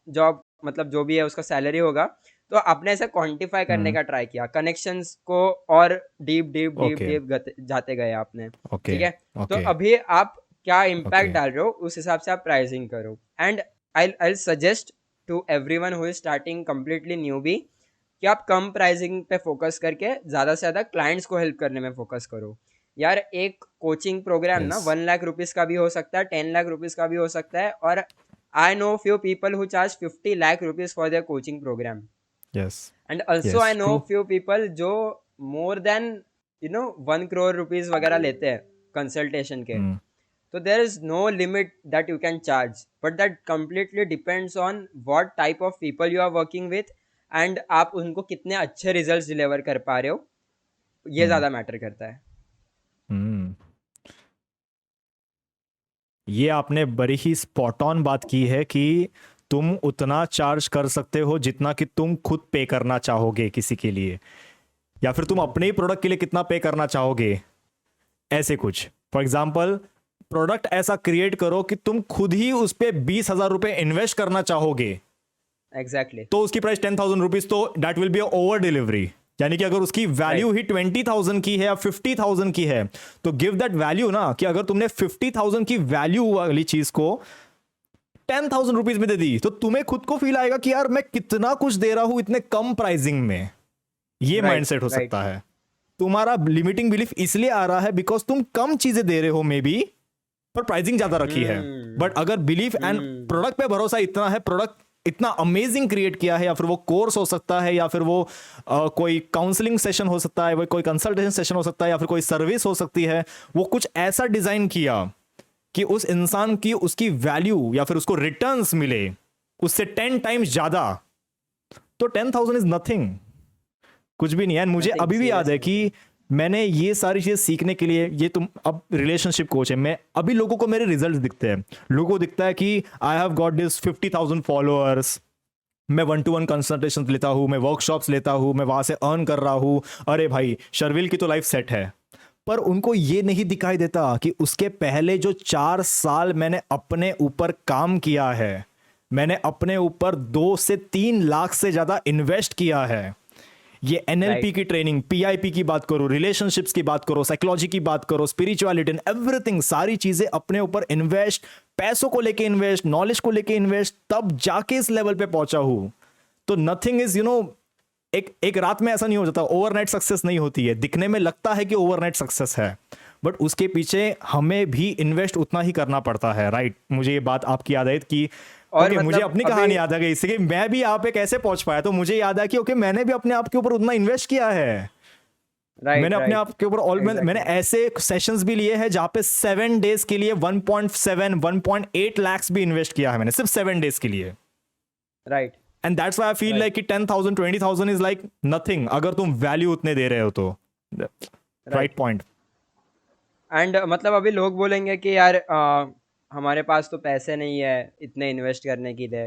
जॉब मतलब जो भी है उसका सैलरी होगा। तो आपने ऐसे क्वांटिफाई करने का ट्राई किया, कनेक्शंस को और deep deep deep okay deep जाते गए आपने, ओके ठीक है? तो ओके अभी आप क्या इम्पैक्ट ओके डाल रहे हो उस हिसाब से आप प्राइसिंग करो। And I suggest to everyone who is starting completely newbie कि आप कम प्राइसिंग पे फोकस करके ज़्यादा से ज़्यादा क्लाइंट्स को हेल्प करने में फोकस करो। यार एक कोचिंग प्रोग्राम ना यस 1 लाख रुपीज़ का भी हो सकता है, 10 लाख रुपीज़ का भी हो सकता है, और I know few people who charge 50 lakh rupees for their coaching program. Yes and also I yes know true few people जो मोर देन 1 crore रुपीज़ वगैरह लेते हैं कंसल्टेशन के। So there is no limit that you can charge, but that completely depends on what type of people you are working with, and आप उनको कितने अच्छे results deliver कर पा रहे हो, ये ज़्यादा मैटर करता है। हम्म ये आपने बड़ी ही स्पॉट ऑन बात की है कि तुम उतना चार्ज कर सकते हो जितना कि तुम खुद पे करना चाहोगे किसी के लिए, या फिर तुम अपने ही प्रोडक्ट के लिए कितना पे करना चाहोगे, ऐसे कुछ। फॉर एग्जाम्पल, प्रोडक्ट ऐसा क्रिएट करो कि तुम खुद ही उस पर 20,000 रुपए इन्वेस्ट करना चाहोगे, एग्जैक्टली तो उसकी प्राइस 10,000 रुपीज, तो that will be over delivery. यानी कि अगर उसकी वैल्यू ही 20,000 की है या 50,000 की है, तो गिव दैट वैल्यू ना, कि अगर तुमने 50,000 की वैल्यू वाली चीज को 10,000 रुपीज में दे दी, तो तुम्हें खुद को फील आएगा कि यार मैं कितना कुछ दे रहा हूं इतने कम प्राइसिंग में। ये Right, माइंडसेट हो right. सकता है। तुम्हारा लिमिटिंग बिलीफ इसलिए आ रहा है बिकॉज तुम कम चीजें दे रहे हो मे बी, पर प्राइसिंग ज्यादा रखी है। बट अगर बिलीफ एंड प्रोडक्ट पे भरोसा इतना है, प्रोडक्ट इतना अमेजिंग क्रिएट किया है, या फिर वो कोर्स हो सकता है, या फिर वो कोई काउंसलिंग सेशन हो सकता है, वो कोई कंसल्टेशन सेशन हो सकता है, या फिर कोई सर्विस हो सकती है, वो कुछ ऐसा डिजाइन किया कि उस इंसान की उसकी वैल्यू या फिर उसको रिटर्न्स मिले उससे 10 टाइम्स ज्यादा, तो 10,000 इज नथिंग, कुछ भी नहीं है। मुझे Nothing, अभी भी याद है seriously. कि मैंने ये सारी चीज़ सीखने के लिए, ये तुम अब रिलेशनशिप कोच है, मैं अभी लोगों को मेरे रिजल्ट दिखते हैं, लोगों को दिखता है कि I have got this 50,000 followers, मैं 1-to-1 कंसल्टेशन लेता हूँ, मैं वर्कशॉप्स लेता हूँ, मैं वहाँ से अर्न कर रहा हूँ, अरे भाई शर्विल की तो लाइफ सेट है। पर उनको ये नहीं दिखाई देता कि उसके पहले जो 4 साल मैंने अपने ऊपर काम किया है, मैंने अपने ऊपर 2 से 3 लाख से ज़्यादा इन्वेस्ट किया है। ये NLP Right. की ट्रेनिंग, PIP की बात करो, रिलेशनशिप्स की बात करो, साइकोलॉजी की बात करो, स्पिरिचुअलिटी एंड एवरीथिंग, सारी चीजें अपने ऊपर इन्वेस्ट, पैसों को लेके इन्वेस्ट, नॉलेज को लेके इन्वेस्ट, तब जाके इस लेवल पे पहुंचा हूं। तो नथिंग इज एक रात में ऐसा नहीं हो जाता, ओवरनाइट सक्सेस नहीं होती है। दिखने में लगता है कि ओवरनाइट सक्सेस है, बट उसके पीछे हमें भी इन्वेस्ट उतना ही करना पड़ता है, राइट? मुझे ये बात आपकी याद आई कि और ओके, मुझे मतलब अपनी अभी कहानी याद आ गई इससे कि मैं भी यहाँ पे कैसे पहुंच पाया, तो मुझे याद आया कि ओके, मैंने भी अपने आप के ऊपर उतना इन्वेस्ट किया है। राइट मैंने अपने राइट आप के ऊपर मैंने ऐसे सेशंस भी लिए हैं जहां पे 7 डेज के लिए 1.7 1.8 लाख भी इन्वेस्ट किया है मैंने, सिर्फ 7 डेज के लिए। Right and that's why I feel like कि 10,000 20,000 इज लाइक नथिंग अगर तुम वैल्यू उतने दे रहे हो तो। Right point. एंड मतलब अभी लोग बोलेंगे कि यार हमारे पास तो पैसे नहीं है इतने इन्वेस्ट करने के लिए,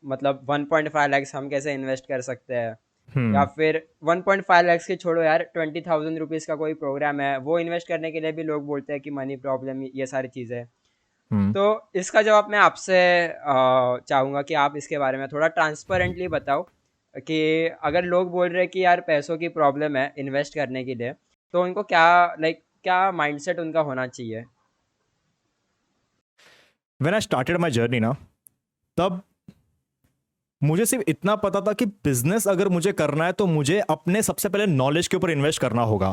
मतलब 1.5 lakhs हम कैसे इन्वेस्ट कर सकते हैं, या फिर 1.5 lakhs के छोड़ो यार, 20,000 रुपीज़ का कोई प्रोग्राम है वो इन्वेस्ट करने के लिए भी लोग बोलते हैं कि मनी प्रॉब्लम, ये सारी चीज़ें। तो इसका जवाब मैं आपसे चाहूँगा कि आप इसके बारे में थोड़ा ट्रांसपेरेंटली बताओ कि अगर लोग बोल रहे हैं कि यार पैसों की प्रॉब्लम है इन्वेस्ट करने के लिए, तो उनको क्या माइंडसेट उनका होना चाहिए? When I started my journey ना, तब मुझे सिर्फ इतना पता था कि बिजनेस अगर मुझे करना है तो मुझे अपने सबसे पहले नॉलेज के ऊपर इन्वेस्ट करना होगा।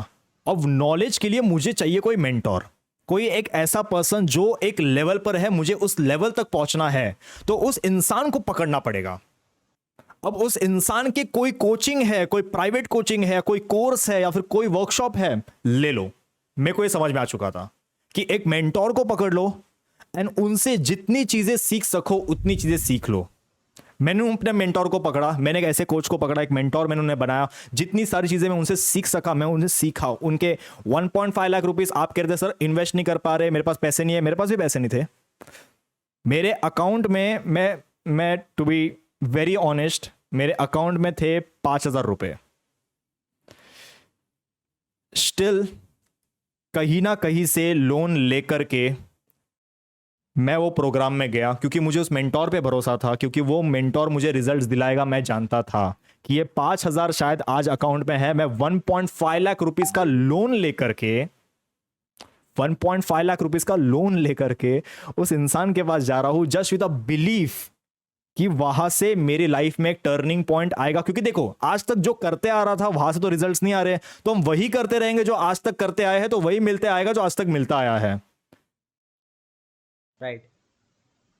अब नॉलेज के लिए मुझे चाहिए कोई मेंटोर, कोई एक ऐसा पर्सन जो एक लेवल पर है, मुझे उस लेवल तक पहुंचना है, तो उस इंसान को पकड़ना पड़ेगा। अब उस इंसान की कोई कोचिंग है, कोई प्राइवेट कोचिंग है, कोई कोर्स है या फिर कोई वर्कशॉप है, ले लो। मेरे को ये समझ में आ चुका था कि एक मेंटोर को पकड़ लो एंड उनसे जितनी चीजें सीख सको उतनी चीजें सीख लो। मैंने अपने मेंटोर को पकड़ा, मैंने एक ऐसे कोच को पकड़ा, एक मेंटोर मैंने उन्हें बनाया, जितनी सारी चीजें मैं उनसे सीख सका मैं उन्हें सीखा। उनके 1.5 लाख रुपीस आप कह रहे थे सर इन्वेस्ट नहीं कर पा रहे, मेरे पास पैसे नहीं है, मेरे पास भी पैसे नहीं थे। मेरे अकाउंट में मैं टू बी वेरी ऑनेस्ट, मेरे अकाउंट में थे 5,000 रुपए। स्टिल कहीं ना कहीं से लोन लेकर के मैं वो प्रोग्राम में गया, क्योंकि मुझे उस मेंटोर पे भरोसा था, क्योंकि वो मेंटोर मुझे रिजल्ट्स दिलाएगा। मैं जानता था कि ये 5,000 शायद आज अकाउंट में है। मैं 1.5 लाख रुपीस का लोन लेकर के 1.5 लाख रुपीस का लोन लेकर के उस इंसान के पास जा रहा हूं, जस्ट विद अ बिलीफ कि वहां से मेरी लाइफ में एक टर्निंग पॉइंट आएगा। क्योंकि देखो, आज तक जो करते आ रहा था वहां से तो रिजल्ट्स नहीं आ रहे, तो हम वही करते रहेंगे जो आज तक करते आए हैं, तो वही मिलते आएगा जो आज तक मिलता आया है। राइट।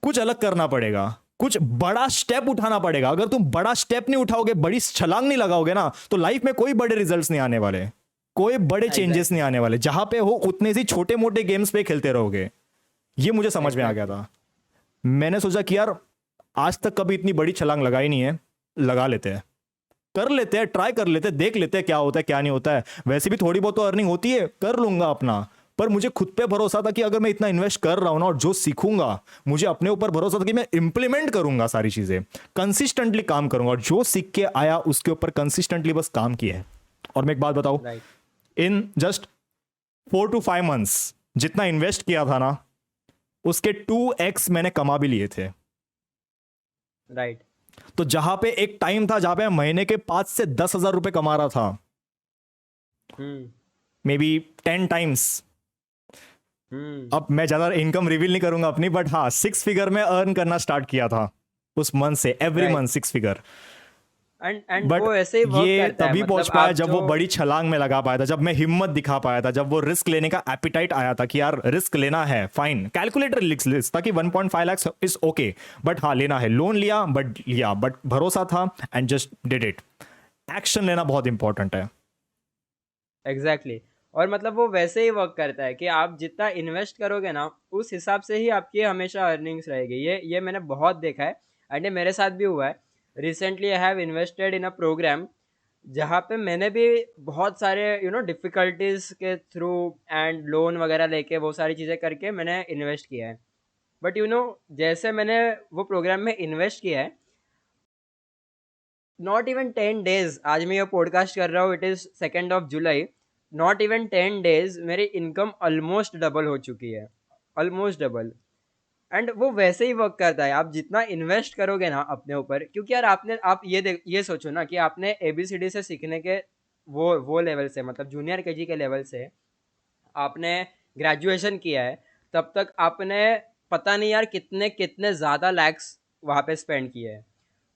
कुछ अलग करना पड़ेगा, कुछ बड़ा स्टेप उठाना पड़ेगा। अगर तुम बड़ा स्टेप नहीं उठाओगे, बड़ी छलांग नहीं लगाओगे ना, तो लाइफ में कोई बड़े रिजल्ट्स नहीं आने वाले, कोई बड़े चेंजेस नहीं आने वाले। जहां पे हो उतने से छोटे मोटे गेम्स पे खेलते रहोगे। ये मुझे समझ में आ गया था। मैंने सोचा कि यार आज तक कभी इतनी बड़ी छलांग लगाई नहीं है, लगा लेते हैं, कर लेते हैं, ट्राई कर लेते हैं, देख लेते हैं क्या होता है क्या नहीं होता है। वैसे भी थोड़ी बहुत तो अर्निंग होती है, कर लूंगा अपना। पर मुझे खुद पे भरोसा था कि अगर मैं इतना इन्वेस्ट कर रहा हूं ना, और जो सीखूंगा, मुझे अपने ऊपर भरोसा था कि मैं इंप्लीमेंट करूंगा सारी चीजें, कंसिस्टेंटली काम करूंगा। और जो सीख के आया उसके ऊपर कंसिस्टेंटली बस काम किया है। और मैं एक बात बताऊं, right. In just 4 to 5 months जितना इन्वेस्ट किया था ना, उसके 2x मैंने कमा भी लिए थे। राइट। तो जहां पे एक टाइम था जहां पे मैं महीने के 5 से 10,000 रुपए कमा रहा था, मे बी 10 टाइम्स। अब मैं ज्यादा इनकम रिवील नहीं करूंगा अपनी, बट हाँ 6 फिगर में अर्न करना स्टार्ट किया था उस मंथ से, every month 6 figure. And but वो ऐसे ही वर्क ये करता है, तभी पहुंच मतलब पाया आप जब वो जो बड़ी छलांग में लगा पाया था, जब मैं हिम्मत दिखा पाया था, जब वो रिस्क लेने का एपिटाइट आया था कि यार रिस्क लेना है। फाइन, कैलकुलेटर लिस्ट था कि 1.5 लाख इज ओके, बट हाँ लेना है। लोन लिया, बट भरोसा था and just did it. Action लेना बहुत इंपॉर्टेंट है। एग्जैक्टली। और मतलब वो वैसे ही वर्क करता है कि आप जितना इन्वेस्ट करोगे ना, उस हिसाब से ही आपकी हमेशा अर्निंग्स रहेगी। ये मैंने बहुत देखा है, एंड ये मेरे साथ भी हुआ है। Recently I have invested in a program जहाँ पे मैंने भी बहुत सारे डिफ़िकल्टीज़ के थ्रू एंड लोन वगैरह लेके वो सारी चीज़ें करके मैंने इन्वेस्ट किया है। बट जैसे मैंने वो प्रोग्राम में इन्वेस्ट किया है, नॉट इवन 10 डेज, आज मैं ये पॉडकास्ट कर रहा हूँ, it is 2nd of July, not even 10 days मेरी इनकम ऑलमोस्ट डबल हो चुकी है, ऑलमोस्ट डबल। एंड वो वैसे ही वर्क करता है, आप जितना इन्वेस्ट करोगे ना अपने ऊपर, क्योंकि यार आप ये सोचो ना कि आपने ABCD से सीखने के वो लेवल से, मतलब जूनियर KG के लेवल से आपने ग्रेजुएशन किया है, तब तक आपने पता नहीं यार कितने कितने ज़्यादा लैक्स वहाँ पे स्पेंड किए हैं।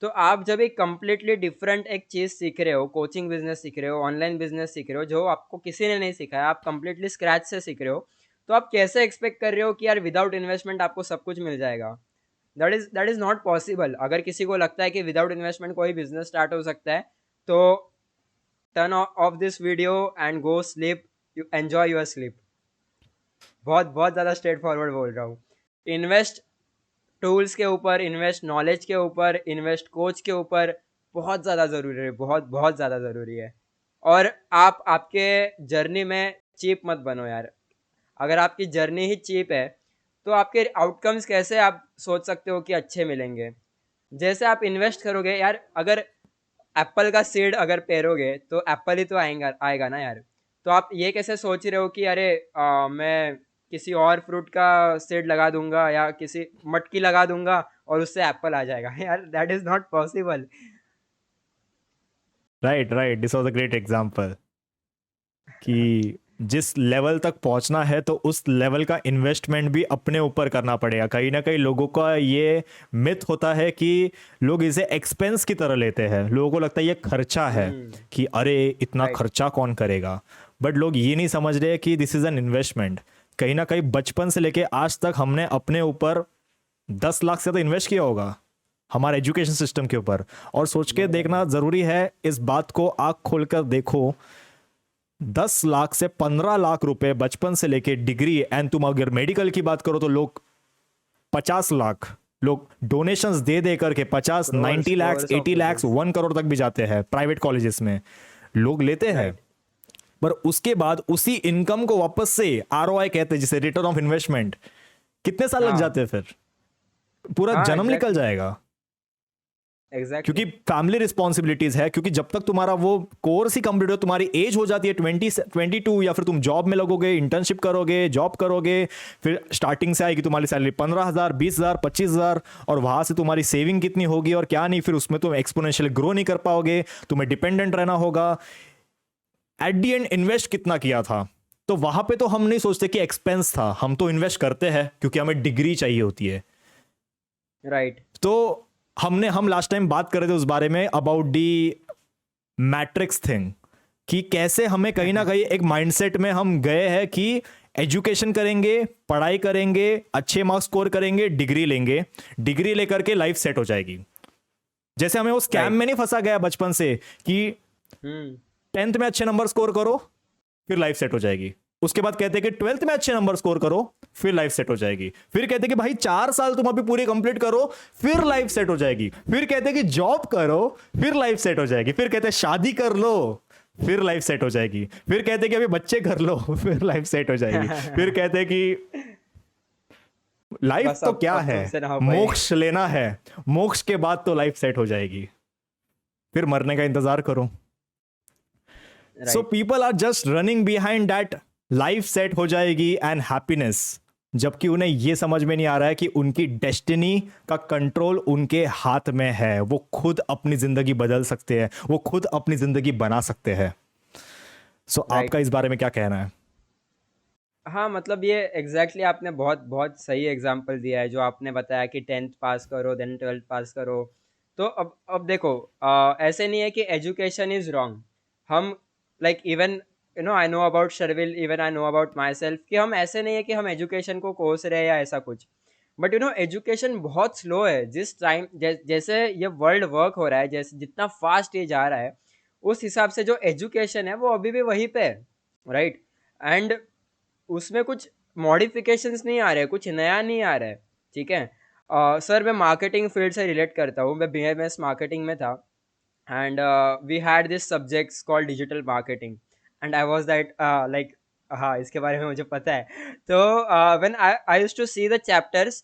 तो आप जब एक कम्प्लीटली डिफरेंट एक चीज़ सीख रहे हो, कोचिंग बिजनेस सीख रहे हो, ऑनलाइन बिजनेस सीख रहे हो, जो आपको किसी ने नहीं सिखाया, आप कम्प्लीटली स्क्रैच से सीख रहे हो, तो आप कैसे एक्सपेक्ट कर रहे हो कि यार विदाउट इन्वेस्टमेंट आपको सब कुछ मिल जाएगा? That is not possible. अगर किसी को लगता है कि विदाउट इन्वेस्टमेंट कोई बिजनेस स्टार्ट हो सकता है, तो turn off this video and go sleep, you enjoy your sleep. बहुत बहुत ज़्यादा स्ट्रेट फॉरवर्ड बोल रहा हूँ। इन्वेस्ट टूल्स के ऊपर, इन्वेस्ट नॉलेज के ऊपर, इन्वेस्ट कोच के ऊपर, बहुत ज़्यादा ज़रूरी है, बहुत बहुत ज़्यादा ज़रूरी है। और आप आपके जर्नी में चीप मत बनो यार। अगर आपकी जर्नी ही चीप है तो आपके आउटकम्स कैसे आप सोच सकते हो कि अच्छे मिलेंगे? जैसे आप इन्वेस्ट करोगे यार, अगर एप्पल का सीड अगर पेरोगे तो एप्पल ही तो आएगा ना यार। तो आप ये कैसे सोच रहे हो कि अरे मैं किसी और फ्रूट का सीड लगा दूंगा या किसी मटकी लगा दूंगा और उससे एप्पल आ जाएगा? यार that is not possible. Right, this was a great example कि जिस लेवल तक पहुंचना है तो उस लेवल का इन्वेस्टमेंट भी अपने ऊपर करना पड़ेगा। कहीं ना कहीं लोगों का ये मिथ होता है कि लोग इसे एक्सपेंस की तरह लेते हैं, लोगों को लगता है ये खर्चा है, कि अरे इतना राइट। खर्चा कौन करेगा। बट लोग ये नहीं समझ रहे कि दिस इज एन इन्वेस्टमेंट। कहीं ना कहीं बचपन से लेके आज तक हमने अपने ऊपर 10 लाख से तो इन्वेस्ट किया होगा हमारे एजुकेशन सिस्टम के ऊपर। और सोच के देखना जरूरी है, इस बात को आंख खोलकर देखो, 10 लाख से 15 लाख रुपए बचपन से लेके डिग्री, एंड तुम अगर मेडिकल की बात करो तो लोग 50 लाख, लोग डोनेशंस दे दे करके 50, 90 लाख, crores of 80 लाख, 1 करोड़ तक भी जाते हैं प्राइवेट कॉलेजेस में लोग लेते हैं। पर उसके बाद उसी इनकम को वापस से ROI कहते हैं, जिसे रिटर्न ऑफ इन्वेस्टमेंट, कितने साल लग हाँ जाते हैं, फिर पूरा हाँ जन्म निकल एग्जैक्टली जाएगा। एग्जैक्टली क्योंकि फैमिली रिस्पॉन्सिबिलिटीज है, क्योंकि जब तक तुम्हारा वो कोर्स ही कंप्लीट हो, तुम्हारी एज हो जाती है 22, या फिर तुम जॉब में लगोगे, इंटर्नशिप करोगे, जॉब करोगे, फिर स्टार्टिंग से आएगी तुम्हारी सैलरी 15,000, 20,000, 25,000, और वहां से तुम्हारी सेविंग कितनी होगी और क्या नहीं, फिर उसमें तुम एक्सपोनेंशियल ग्रो नहीं कर पाओगे, तुम्हें डिपेंडेंट रहना होगा। एट दी एंड इन्वेस्ट कितना किया था, तो वहां पे तो हम नहीं सोचते कि एक्सपेंस था, हम तो इन्वेस्ट करते हैं क्योंकि हमें डिग्री चाहिए होती है। राइट तो हम लास्ट टाइम बात कर रहे थे उस बारे में, अबाउट दी मैट्रिक्स थिंग, कि कैसे हमें कहीं ना कहीं एक माइंडसेट में हम गए हैं कि एजुकेशन करेंगे, पढ़ाई करेंगे, अच्छे मार्क्स स्कोर करेंगे, डिग्री लेंगे, डिग्री लेकर के लाइफ सेट हो जाएगी। जैसे हमें वो स्कैम राइट में नहीं फंसा गया बचपन से कि हम्म 10th में अच्छे नंबर स्कोर करो फिर लाइफ सेट हो जाएगी, उसके बाद कहते हैं कि 12th में अच्छे नंबर स्कोर करो फिर लाइफ सेट हो जाएगी, फिर कहते हैं कि भाई 4 साल तुम अभी पूरी कंप्लीट करो फिर लाइफ सेट हो जाएगी, फिर कहते हैं कि जॉब करो फिर लाइफ सेट हो जाएगी, फिर कहते हैं शादी कर लो फिर लाइफ सेट हो जाएगी, फिर कहते हैं कि अभी बच्चे कर लो फिर लाइफ सेट हो जाएगी, फिर कहते हैं कि लाइफ बस तो अब क्या अब है, तुमसे ना हो पाई मोक्ष लेना है, मोक्ष के बाद तो लाइफ सेट हो जाएगी, फिर मरने का इंतजार करो। So right people are just running behind that life set हो जाएगी एंड हैप्पीनेस, जबकि उन्हें यह समझ में नहीं आ रहा है कि उनकी डेस्टिनी का कंट्रोल उनके हाथ में है, वो खुद अपनी जिंदगी बदल सकते हैं, वो खुद अपनी जिंदगी बना सकते हैं। सो राइट आपका इस बारे में क्या कहना है? हाँ मतलब ये एग्जैक्टली आपने बहुत बहुत सही एग्जांपल दिया है, जो आपने बताया कि 10th पास करो देन 12th पास करो। तो अब देखो, ऐसे नहीं है कि एजुकेशन इज रॉन्ग। हम like even I know about Sharvil, even I know about my self, कि हम ऐसे नहीं है कि हम एजुकेशन को कोस रहे हैं या ऐसा कुछ। बट एजुकेशन बहुत स्लो है। जिस टाइम जैसे ये वर्ल्ड वर्क हो रहा है, जैसे जितना फास्ट ये जा रहा है, उस हिसाब से जो एजुकेशन है वो अभी भी वहीं पे है, राइट। एंड उसमें कुछ मॉडिफिकेशंस नहीं आ रहे, कुछ नया नहीं आ रहा है, ठीक है। सर मैं मार्केटिंग फील्ड से रिलेट करता हूँ, मैं BMS मार्केटिंग में था। And we had this subjects called digital marketing, and I was that like, हाँ इसके बारे में मुझे पता है। तो when I used to see the chapters,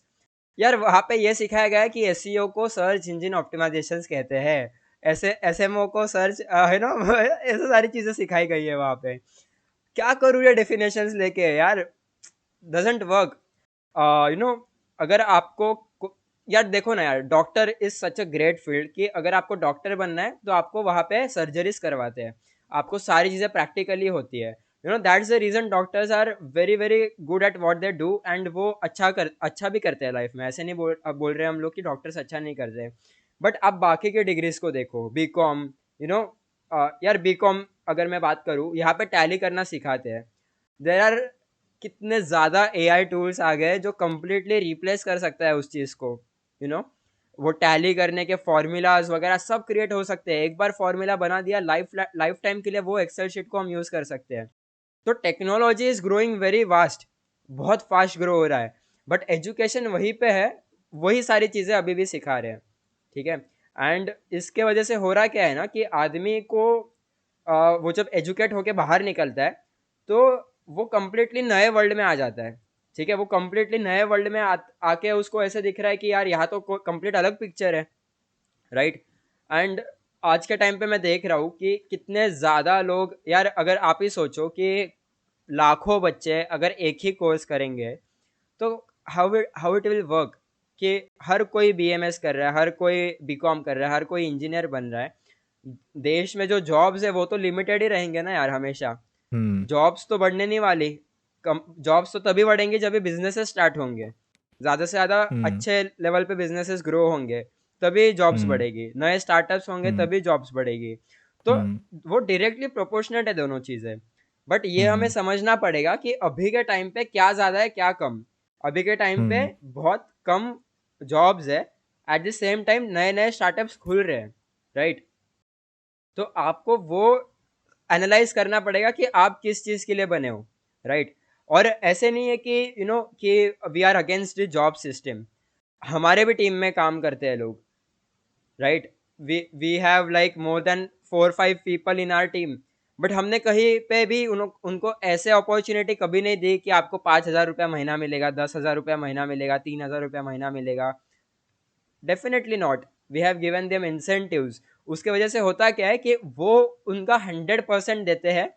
यार वहाँ पे ये सिखाया गया है कि SEO को सर्च इंजन ऑप्टिमाइजेशन कहते हैं, ऐसे SMO को सर्च ऐसे सारी चीज़ें सिखाई गई है वहाँ पे। क्या करूँ ये डेफिनेशंस लेके यार, डजंट वर्क। यू नो अगर आपको यार देखो ना यार, doctor is such a great field कि अगर आपको डॉक्टर बनना है तो आपको वहाँ पे सर्जरीज करवाते हैं, आपको सारी चीज़ें प्रैक्टिकली होती है। That's the reason doctors are very very good at what they do, and वो अच्छा भी करते हैं लाइफ में। ऐसे नहीं बोल रहे हम लोग कि डॉक्टर्स अच्छा नहीं करते। बट आप बाकी के डिग्रीज को देखो, BCom, यू नो यार BCom अगर मैं बात करूँ, यहाँ पे टैली करना सिखाते हैं। देर आर कितने ज़्यादा AI टूल्स आ गए जो कम्प्लीटली रिप्लेस कर सकता है उस चीज़ को, यू नो वो टैली करने के फॉर्मूलाज वगैरह सब क्रिएट हो सकते हैं। एक बार फॉर्मूला बना दिया, लाइफ टाइम के लिए वो एक्सेल शीट को हम यूज़ कर सकते हैं। तो technology is growing very vast, बहुत फास्ट ग्रो हो रहा है, बट एजुकेशन वहीं पे है, वही सारी चीज़ें अभी भी सिखा रहे हैं, ठीक है। एंड इसके वजह से हो रहा क्या है ना, कि आदमी को वो जब एजुकेट होके बाहर निकलता है तो वो कम्प्लीटली नए वर्ल्ड में आ जाता है, ठीक है। वो कम्प्लीटली नए वर्ल्ड में आके उसको ऐसे दिख रहा है कि यार यहाँ तो कम्प्लीट अलग पिक्चर है, राइट। एंड आज के टाइम पे मैं देख रहा हूँ कि कितने ज़्यादा लोग, यार अगर आप ही सोचो कि लाखों बच्चे अगर एक ही कोर्स करेंगे तो हाउ इट विल वर्क, कि हर कोई BMS कर रहा है, हर कोई BCom कर रहा है, हर कोई इंजीनियर बन रहा है। देश में जो जॉब्स है वो तो लिमिटेड ही रहेंगे ना यार हमेशा। हम्म। जॉब्स तो बढ़ने नहीं वाली। जॉब्स तो तभी बढ़ेंगे जब बिजनेसेस स्टार्ट होंगे, ज़्यादा से ज़्यादा हम्म। अच्छे लेवल पे बिजनेसेस ग्रो होंगे, तभी जॉब्स हम्म। बढ़ेगी, नए स्टार्टअप्स होंगे हम्म। तभी जॉब्स बढ़ेगी। तो हम्म। वो डायरेक्टली प्रोपोर्शनेट है दोनों चीज़ें। बट ये हमें हम्म समझना पड़ेगा कि अभी के टाइम पे क्या ज़्यादा है क्या कम। अभी के टाइम पे हम्म बहुत कम जॉब्स है, एट द सेम टाइम नए नए स्टार्टअप्स खुल रहे हैं, राइट। तो आपको वो एनालाइज करना पड़ेगा कि आप किस चीज़ के लिए बने हो, राइट। और ऐसे नहीं है कि कि we are against the job system. हमारे भी टीम में काम करते हैं लोग, right. We have like more than 4 5 people in our team. But हमने कहीं पे भी उनको ऐसे अपॉर्चुनिटी कभी नहीं दी कि आपको 5,000 रुपया महीना मिलेगा, 10,000 रुपया महीना मिलेगा, 3,000 रुपया महीना मिलेगा। Definitely not. We have given them incentives. उसके वजह से होता क्या है कि वो उनका 100% देते हैं,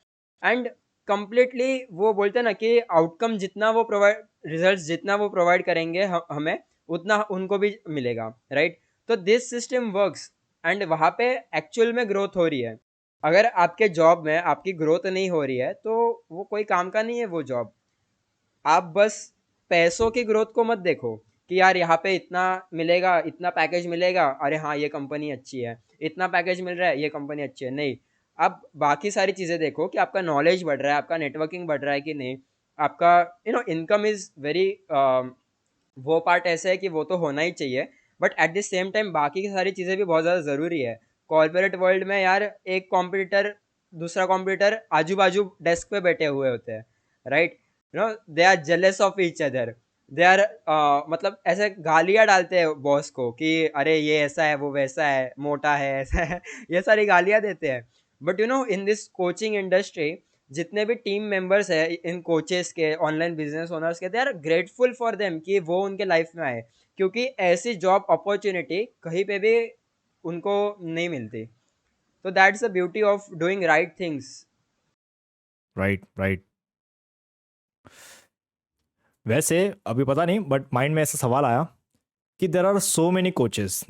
एंड कंप्लीटली वो बोलते हैं ना कि आउटकम जितना वो प्रोवाइड, रिजल्ट जितना वो प्रोवाइड करेंगे हमें, उतना उनको भी मिलेगा, राइट। तो दिस सिस्टम वर्क्स, एंड वहाँ पे एक्चुअल में ग्रोथ हो रही है। अगर आपके जॉब में आपकी ग्रोथ नहीं हो रही है तो वो कोई काम का नहीं है वो जॉब। आप बस पैसों की ग्रोथ को मत देखो कि यार यहाँ पे इतना मिलेगा, इतना पैकेज मिलेगा, अरे हाँ ये कंपनी अच्छी है, इतना पैकेज मिल रहा है ये कंपनी अच्छी है, नहीं। आप बाकी सारी चीज़ें देखो कि आपका नॉलेज बढ़ रहा है, आपका नेटवर्किंग बढ़ रहा है कि नहीं, आपका इनकम इज़ वेरी, वो पार्ट ऐसा है कि वो तो होना ही चाहिए। But at the same time बाकी की सारी चीज़ें भी बहुत ज़्यादा ज़रूरी है। कॉर्पोरेट वर्ल्ड में यार एक कॉम्पिटिटर, दूसरा कॉम्पिटिटर आजू बाजू डेस्क पे बैठे हुए होते हैं, right. They are jealous of each other. They are, मतलब ऐसे गालियाँ डालते हैं बॉस को कि अरे ये ऐसा है, वो वैसा है, मोटा है, ऐसा है। ये सारी गालियाँ देते हैं। But in this coaching industry, जितने भी टीम मेंबर्स है इन कोचेस के, ऑनलाइन बिजनेस ओनर्स के, they are grateful for them कि वो उनके लाइफ में आए, क्योंकि ऐसी जॉब अपॉर्चुनिटी कहीं पे भी उनको नहीं मिलती। तो that's the beauty of doing right things. Right right. वैसे अभी पता नहीं बट माइंड में ऐसा सवाल आया कि there are so many coaches,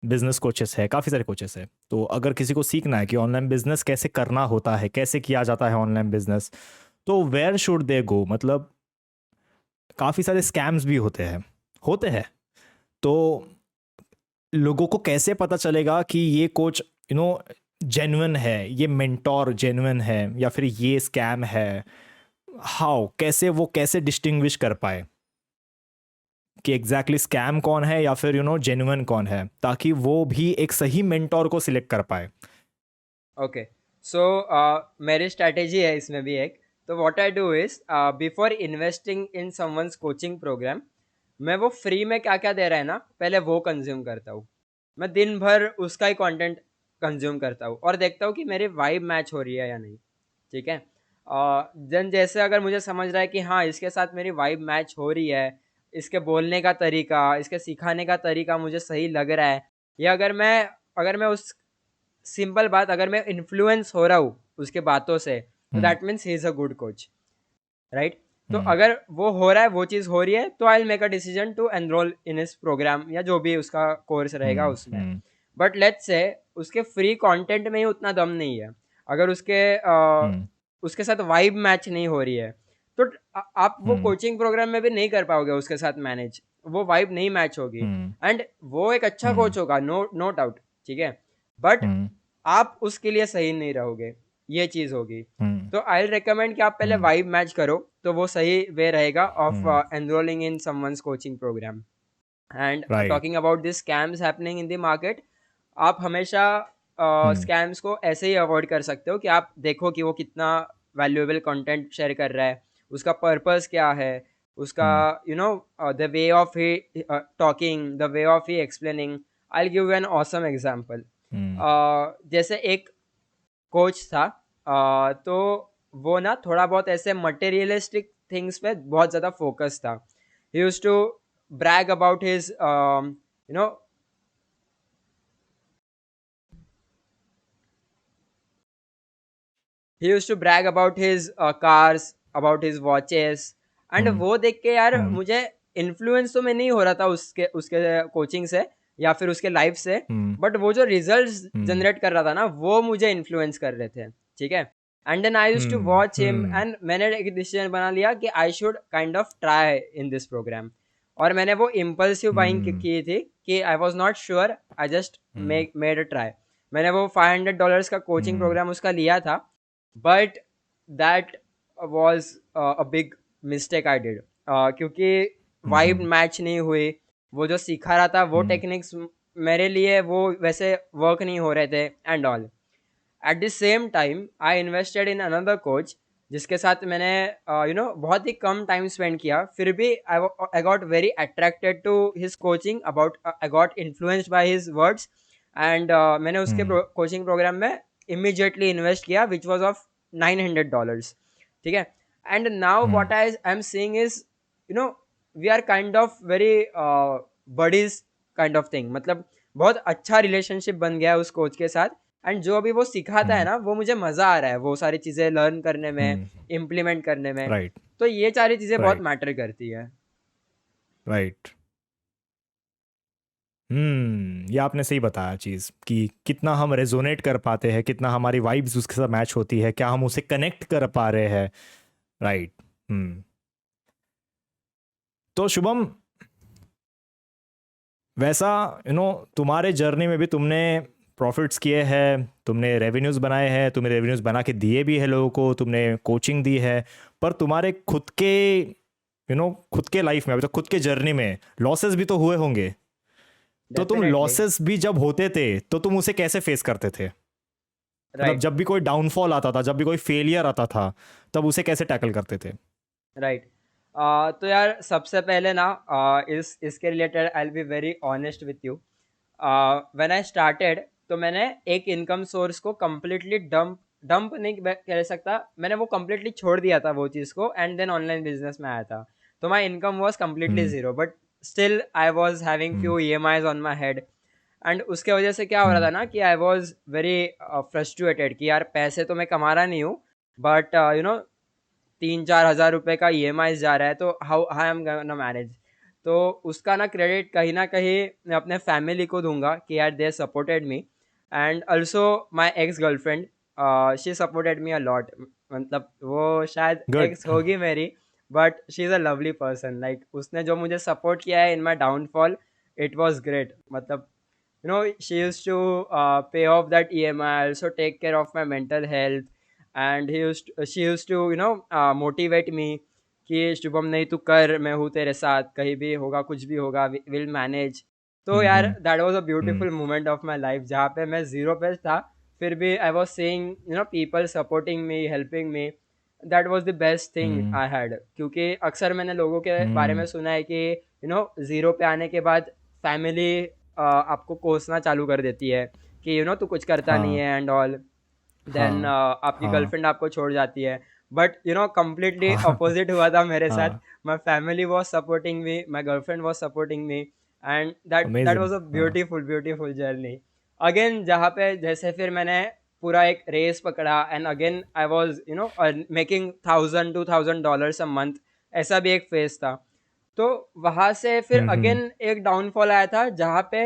business coaches है, काफ़ी सारे कोचेस है। तो अगर किसी को सीखना है कि ऑनलाइन बिजनेस कैसे करना होता है, कैसे किया जाता है ऑनलाइन बिजनेस, तो वेयर शुड दे गो? मतलब काफ़ी सारे स्कैम्स भी होते हैं। तो लोगों को कैसे पता चलेगा कि ये कोच जेन्युइन है, ये मेंटोर जेन्युइन है, या फिर ये स्कैम है? हाउ, कैसे वो कैसे डिस्टिंग्विश कर पाए कि एग्जैक्टली स्कैम कौन है या फिर जेन्युइन कौन है, ताकि वो भी एक सही मेंटोर को सिलेक्ट कर पाए? ओके, सो मेरी स्ट्रैटेजी है इसमें भी एक। तो what I do is, before investing in someone's coaching program, मैं वो फ्री में क्या क्या दे रहा है ना, पहले वो कंज्यूम करता हूँ। मैं दिन भर उसका ही कंटेंट कंज्यूम करता हूँ और देखता हूँ कि मेरी वाइब मैच हो रही है या नहीं, ठीक है। देन जैसे अगर मुझे समझ रहा है कि हाँ इसके साथ मेरी वाइब मैच हो रही है, इसके बोलने का तरीका, इसके सिखाने का तरीका मुझे सही लग रहा है, या अगर मैं उस, सिंपल बात, अगर मैं इन्फ्लुएंस हो रहा हूँ उसके बातों से, तो hmm that means he is a good coach, right. तो हम्म अगर वो हो रहा है, वो चीज़ हो रही है, तो I will make a decision to enroll in इस प्रोग्राम या जो भी उसका कोर्स रहेगा उसमें। हम्म बट लेट्स से उसके फ्री कंटेंट में ही उतना दम नहीं है, अगर हम्म उसके साथ वाइब मैच नहीं हो रही है, तो आप वो हम्म कोचिंग प्रोग्राम में भी नहीं कर पाओगे उसके साथ मैनेज, वो वाइब नहीं मैच होगी। हम्म एंड वो एक अच्छा हम्म कोच होगा, नो नो डाउट, ठीक है। बट हम्म आप उसके लिए सही नहीं रहोगे, ये चीज़ होगी। हम्म तो आई विल रिकमेंड कि आप पहले हम्म वाइब मैच करो, तो वो सही वे रहेगा of hmm enrolling in someone's coaching program. And right. Talking about this scams happening in the market, आप हमेशा हम्म स्कैम्स को ऐसे ही अवॉइड कर सकते हो कि आप देखो कि वो कितना वैल्यूएबल कंटेंट शेयर कर रहा है, उसका पर्पस क्या है, उसका hmm the way of he talking, the way of he explaining. I give you an awesome example. Hmm जैसे एक कोच था, तो वो ना थोड़ा बहुत ऐसे मटेरियलिस्टिक थिंग्स पे बहुत ज़्यादा फोकस था। He used to brag about his you know he used to brag about his cars, about his watches, and हम्म वो देख के यार हम्म मुझे इन्फ्लुएंस तो मैं नहीं हो रहा था उसके उसके कोचिंग से या फिर उसके लाइफ से, हम्म बट वो जो रिजल्ट्स हम्म जनरेट कर रहा था ना, वो मुझे इन्फ्लुएंस कर रहे थे, ठीक है। And then I used to watch him, hmm and मैंने एक डिसीजन बना लिया कि I should kind of try in this program. और मैंने वो इम्पल्सिव बाइंग हम्म की थी कि I was not sure, I just hmm made a try. मैंने वो $500 का कोचिंग हम्म प्रोग्राम उसका लिया था, but that was a big mistake I did, क्योंकि वाइब हम्म मैच नहीं हुई। वो जो सिखा रहा था वो हम्म टेक्निक्स मेरे लिए वो वैसे वर्क नहीं हो रहे थे and all. At the same time I invested in another coach जिसके साथ मैंने बहुत ही कम टाइम स्पेंड किया, फिर भी I got very attracted to his coaching, about I got influenced by his words and मैंने उसके हम्म कोचिंग प्रोग्राम में इमीडिएटली इन्वेस्ट किया विच वॉज ऑफ $900। ठीक है। And now hmm what I am seeing is, you know we are kind of very buddies kind of thing, मतलब बहुत अच्छा रिलेशनशिप बन गया है उस कोच के साथ। एंड जो अभी वो सिखाता है हम्म ना, वो मुझे मज़ा आ रहा है वो सारी चीज़ें लर्न करने में, हम्म इम्प्लीमेंट करने में। राइट तो ये सारी चीज़ें बहुत राइट मैटर करती है। राइट ये आपने सही बताया चीज़ कि कितना हम रेजोनेट कर पाते हैं, कितना हमारी वाइब्स उसके साथ मैच होती है, क्या हम उसे कनेक्ट कर पा रहे हैं। राइट। हम्म तो शुभम, वैसा तुम्हारे जर्नी में भी तुमने प्रॉफिट्स किए हैं, तुमने रेवेन्यूज बनाए हैं, तुमने रेवेन्यूज बना के दिए भी है लोगों को, तुमने कोचिंग दी है, पर तुम्हारे खुद के खुद के लाइफ में अभी तो खुद के जर्नी में लॉसेस भी तो हुए होंगे। तो तुम डेफिनेटली। लॉसेस भी जब होते थे तो तुम उसे कैसे फेस करते थे? मतलब राइट। जब भी कोई डाउनफॉल आता था, जब भी कोई फेलियर आता था, तब उसे कैसे टैकल करते थे? राइट। तो यार सबसे पहले ना, इस इसके related I will be very honest with you. When I started, तो मैंने एक इनकम सोर्स को कम्प्लीटली डंप डंप नहीं कह सकता, मैंने वो कम्प्लीटली छोड़ दिया था वो चीज़ को, एंड देन ऑनलाइन बिजनेस में आया था। तो my income was completely hmm zero, but still I was having hmm few EMIs on my head. And उसके वजह से क्या हो रहा हम्म था ना कि आई वॉज वेरी फ्रस्ट्रेटेड कि यार पैसे तो मैं कमा रहा नहीं हूँ, बट 3-4 हज़ार रुपए का EMI जा रहा है, तो how I am gonna manage. तो उसका ना क्रेडिट कहीं ना कहीं मैं अपने फैमिली को दूंगा कि यार they supported me, and also my ex girlfriend, she supported me a lot. मतलब वो शायद गुड। एक्स होगी मेरी, but she is a lovely person. Like उसने जो मुझे सपोर्ट किया है इन my downfall, it was great. मतलब she used to pay off that EMI, also take care of my mental health, and she used to motivate me कि शुभम नहीं तू कर, मैं हूँ तेरे साथ, कहीं भी होगा कुछ भी होगा, विल मैनेज। तो यार hmm that was a hmm beautiful moment of my life, जहाँ पे मैं जीरो पे था, फिर भी I was seeing people supporting me, helping me. That was the best thing hmm I had, क्योंकि अक्सर मैंने लोगों के बारे में हम्म सुना है कि जीरो पे आने के बाद फैमिली आपको कोसना चालू कर देती है कि तू कुछ करता नहीं हाँ है एंड ऑल। देन हाँ आपकी हाँ गर्लफ्रेंड आपको छोड़ जाती है। बट कम्प्लीटली हाँ अपोजिट हुआ था मेरे साथ। हाँ my family was supporting me, my girlfriend was supporting me, and that amazing. Was a हाँ ब्यूटीफुल ब्यूटीफुल जर्नी। अगेन जहाँ पे जैसे फिर मैंने पूरा एक रेस पकड़ा, and again I was making $1,000 to $2,000 a month. ऐसा भी एक फेज था। तो वहाँ से फिर हम्म अगेन एक डाउनफॉल आया था, जहाँ पे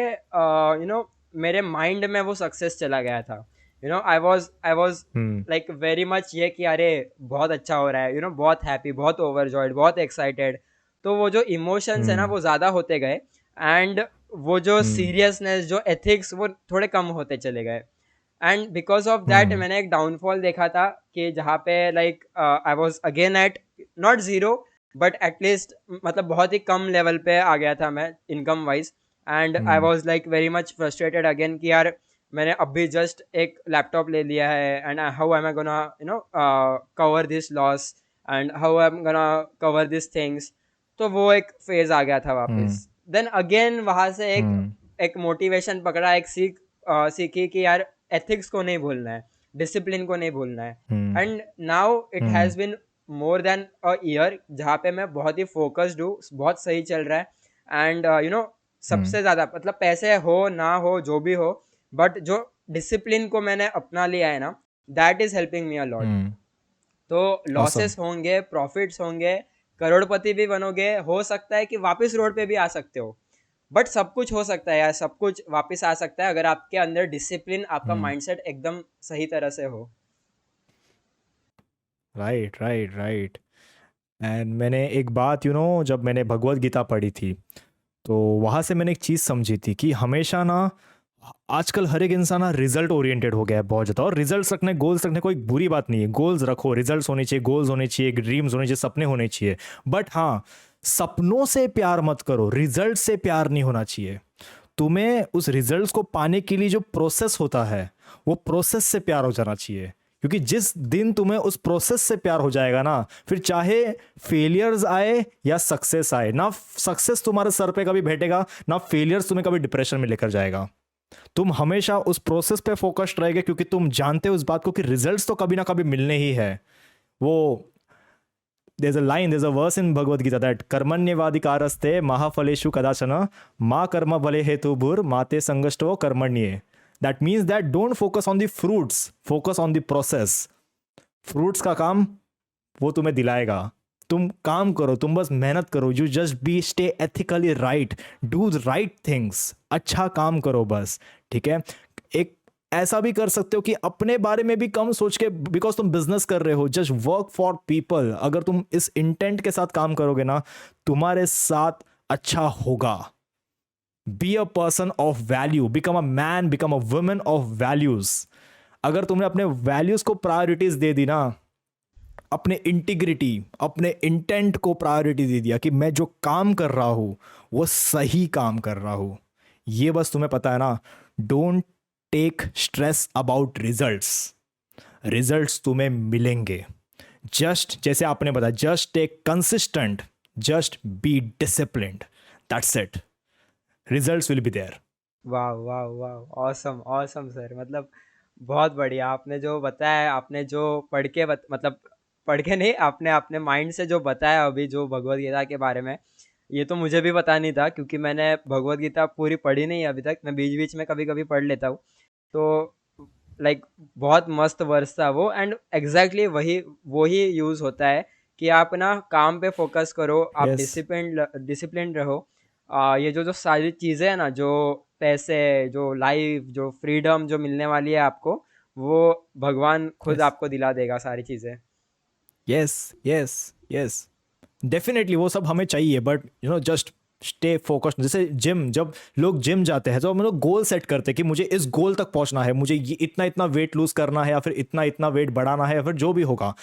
मेरे माइंड में वो सक्सेस चला गया था। I was hmm like very much ये कि अरे बहुत अच्छा हो रहा है, बहुत हैप्पी, बहुत ओवरजॉयड, बहुत एक्साइटेड। तो वो जो इमोशंस है ना, हम्म वो ज़्यादा होते गए, एंड वो जो हम्म सीरियसनेस, जो एथिक्स, वो थोड़े कम होते चले गए। And because of that hmm मैंने एक डाउनफॉल देखा था कि जहाँ पे like I was again at not zero, but at least मतलब बहुत ही कम लेवल पे आ गया था मैं income wise. And I hmm was like very much frustrated again कि यार मैंने अभी जस्ट एक लैपटॉप ले लिया है, and how am I gonna cover this loss, and how I am gonna cover this things. तो वो एक फेज आ गया था हम्म वापस। देन अगेन वहाँ से एक हम्म एक मोटिवेशन पकड़ा, एक सीखी कि यार एथिक्स को नहीं भूलना है, डिसिप्लिन को नहीं भूलना है। Hmm and now it hmm has been more than a year जहाँ पे मैं बहुत ही फोकस्ड हूँ, बहुत सही चल रहा है। एंड हम्म सबसे ज़्यादा मतलब पैसे हो ना हो जो भी हो, बट जो डिसिप्लिन को मैंने अपना लिया है ना, that is helping me a lot. Hmm तो awesome। लॉसेस होंगे, प्रॉफिट्स होंगे, करोड़पति भी बनोगे, हो सकता है कि वापस रोड पे भी आ सकते हो, बट सब कुछ हो सकता है यार, सब कुछ वापस आ सकता है अगर आपके अंदर डिसिप्लिन, आपका हम्म माइंडसेट एकदम सही तरह से हो। Right right right. एंड मैंने एक बात जब मैंने भगवत गीता पढ़ी थी, तो वहाँ से मैंने एक चीज़ समझी थी कि हमेशा ना आजकल हर एक इंसान ना रिजल्ट ओरिएंटेड हो गया है बहुत ज़्यादा, और रिजल्ट्स रखने, गोल्स रखने कोई बुरी बात नहीं है। गोल्स रखो, रिजल्ट्स होने चाहिए, गोल्स होने चाहिए, ड्रीम्स होने चाहिए, सपने होने चाहिए। बट हाँ, सपनों से प्यार मत करो, रिजल्ट से प्यार नहीं होना चाहिए। तुम्हें उस रिजल्ट्स को पाने के लिए जो प्रोसेस होता है, वो प्रोसेस से प्यार हो जाना चाहिए। क्योंकि जिस दिन तुम्हें उस प्रोसेस से प्यार हो जाएगा ना, फिर चाहे फेलियर्स आए या सक्सेस आए ना, सक्सेस तुम्हारे सर पे कभी बैठेगा ना, फेलियर्स तुम्हें कभी डिप्रेशन में लेकर जाएगा। तुम हमेशा उस प्रोसेस पे फोकस्ड रहेगे, क्योंकि तुम जानते हो इस बात को कि रिजल्ट्स तो कभी ना कभी मिलने ही है। वो there's a line, there's a verse in Bhagavad Gita that कर्मण्येवाधिकारस्ते महाफलेषु कदाचन मा कर्म भले हेतु भूर माते संगष्टो कर्मण्ये. That means that don't focus on the fruits, focus on the process. Fruits का काम वो तुम्हें दिलाएगा। तुम काम करो, तुम बस मेहनत करो, you just be stay ethically right, do the right things, अच्छा काम करो बस, ठीक है। एक ऐसा भी कर सकते हो कि अपने बारे में भी कम सोच के, बिकॉज तुम बिजनेस कर रहे हो, जस्ट वर्क फॉर पीपल। अगर तुम इस इंटेंट के साथ काम करोगे ना, तुम्हारे साथ अच्छा होगा। Be a person of value, become a man, become a women of values. अगर तुमने अपने वैल्यूज को प्रायोरिटीज दे दी ना, अपने इंटीग्रिटी, अपने इंटेंट को प्रायोरिटी दे दिया कि मैं जो काम कर रहा हूं वो सही काम कर रहा हूं, ये बस तुम्हें पता है ना, don't take stress about results. Results तुम्हें मिलेंगे, जस्ट जैसे आपने बताया, just take consistent, just be disciplined, that's it, results will be there. वाह वाह वाह, ऑसम ऑसम सर। मतलब बहुत बढ़िया आपने जो बताया, आपने जो पढ़ के मतलब पढ़ के नहीं, आपने अपने माइंड से जो बताया अभी जो भगवत गीता के बारे में, ये तो मुझे भी पता नहीं था, क्योंकि मैंने भगवत गीता पूरी पढ़ी नहीं है अभी तक। मैं बीच बीच में कभी कभी पढ़ लेता हूँ। तो लाइक बहुत मस्त वर्स था वो, एंड एग्जैक्टली वही वही यूज़ होता है कि आप ना काम पे फोकस करो, आप यस, डिसिप्लिन रहो। ये जो जो सारी चीज़ें हैं ना, जो पैसे, जो लाइफ, जो फ्रीडम जो मिलने वाली है आपको, वो भगवान खुद यस, आपको दिला देगा सारी चीज़ें। यस, यस, यस, डेफिनेटली वो सब हमें चाहिए, but you know just stay focused. जैसे जिम, जब लोग जिम जाते हैं तो हम लोग गोल सेट करते हैं कि मुझे इस गोल तक पहुंचना है, मुझे ये इतना इतना वेट लूज करना है, या फिर इतना इतना वेट बढ़ाना है, या फिर जो भी होगा।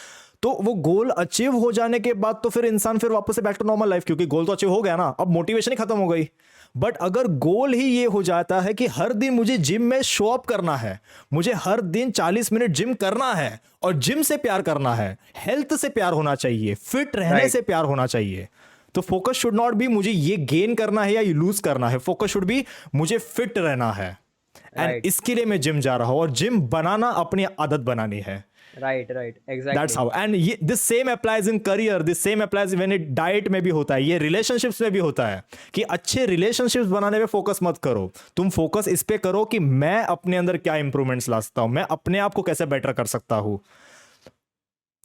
तो वो गोल अचीव हो जाने के बाद तो फिर इंसान फिर वापस से बैक टू नॉर्मल लाइफ, क्योंकि गोल तो अचीव हो गया ना, अब मोटिवेशन ही खत्म हो गई। बट अगर गोल ही ये हो जाता है कि हर दिन मुझे जिम में शो अप करना है, मुझे हर दिन 40 मिनट जिम करना है, और जिम से प्यार करना है, हेल्थ से प्यार होना चाहिए, फिट रहने राइट से प्यार होना चाहिए, तो फोकस शुड नॉट बी मुझे ये गेन करना है या ये लूज करना है, फोकस शुड बी मुझे फिट रहना है। एंड राइट इसके लिए मैं जिम जा रहा हूं, और जिम बनाना अपनी आदत बनानी है। Right right, that's exactly. How. And ये this same applies in career, this same applies when it diet में भी होता है, ये रिलेशनशिप्स में भी होता है कि अच्छे रिलेशनशिप्स बनाने पे फोकस मत करो, तुम फोकस इस पे करो कि मैं अपने अंदर क्या इंप्रूवमेंट्स ला सकता हूं, मैं अपने आप को कैसे बेटर कर सकता हूं।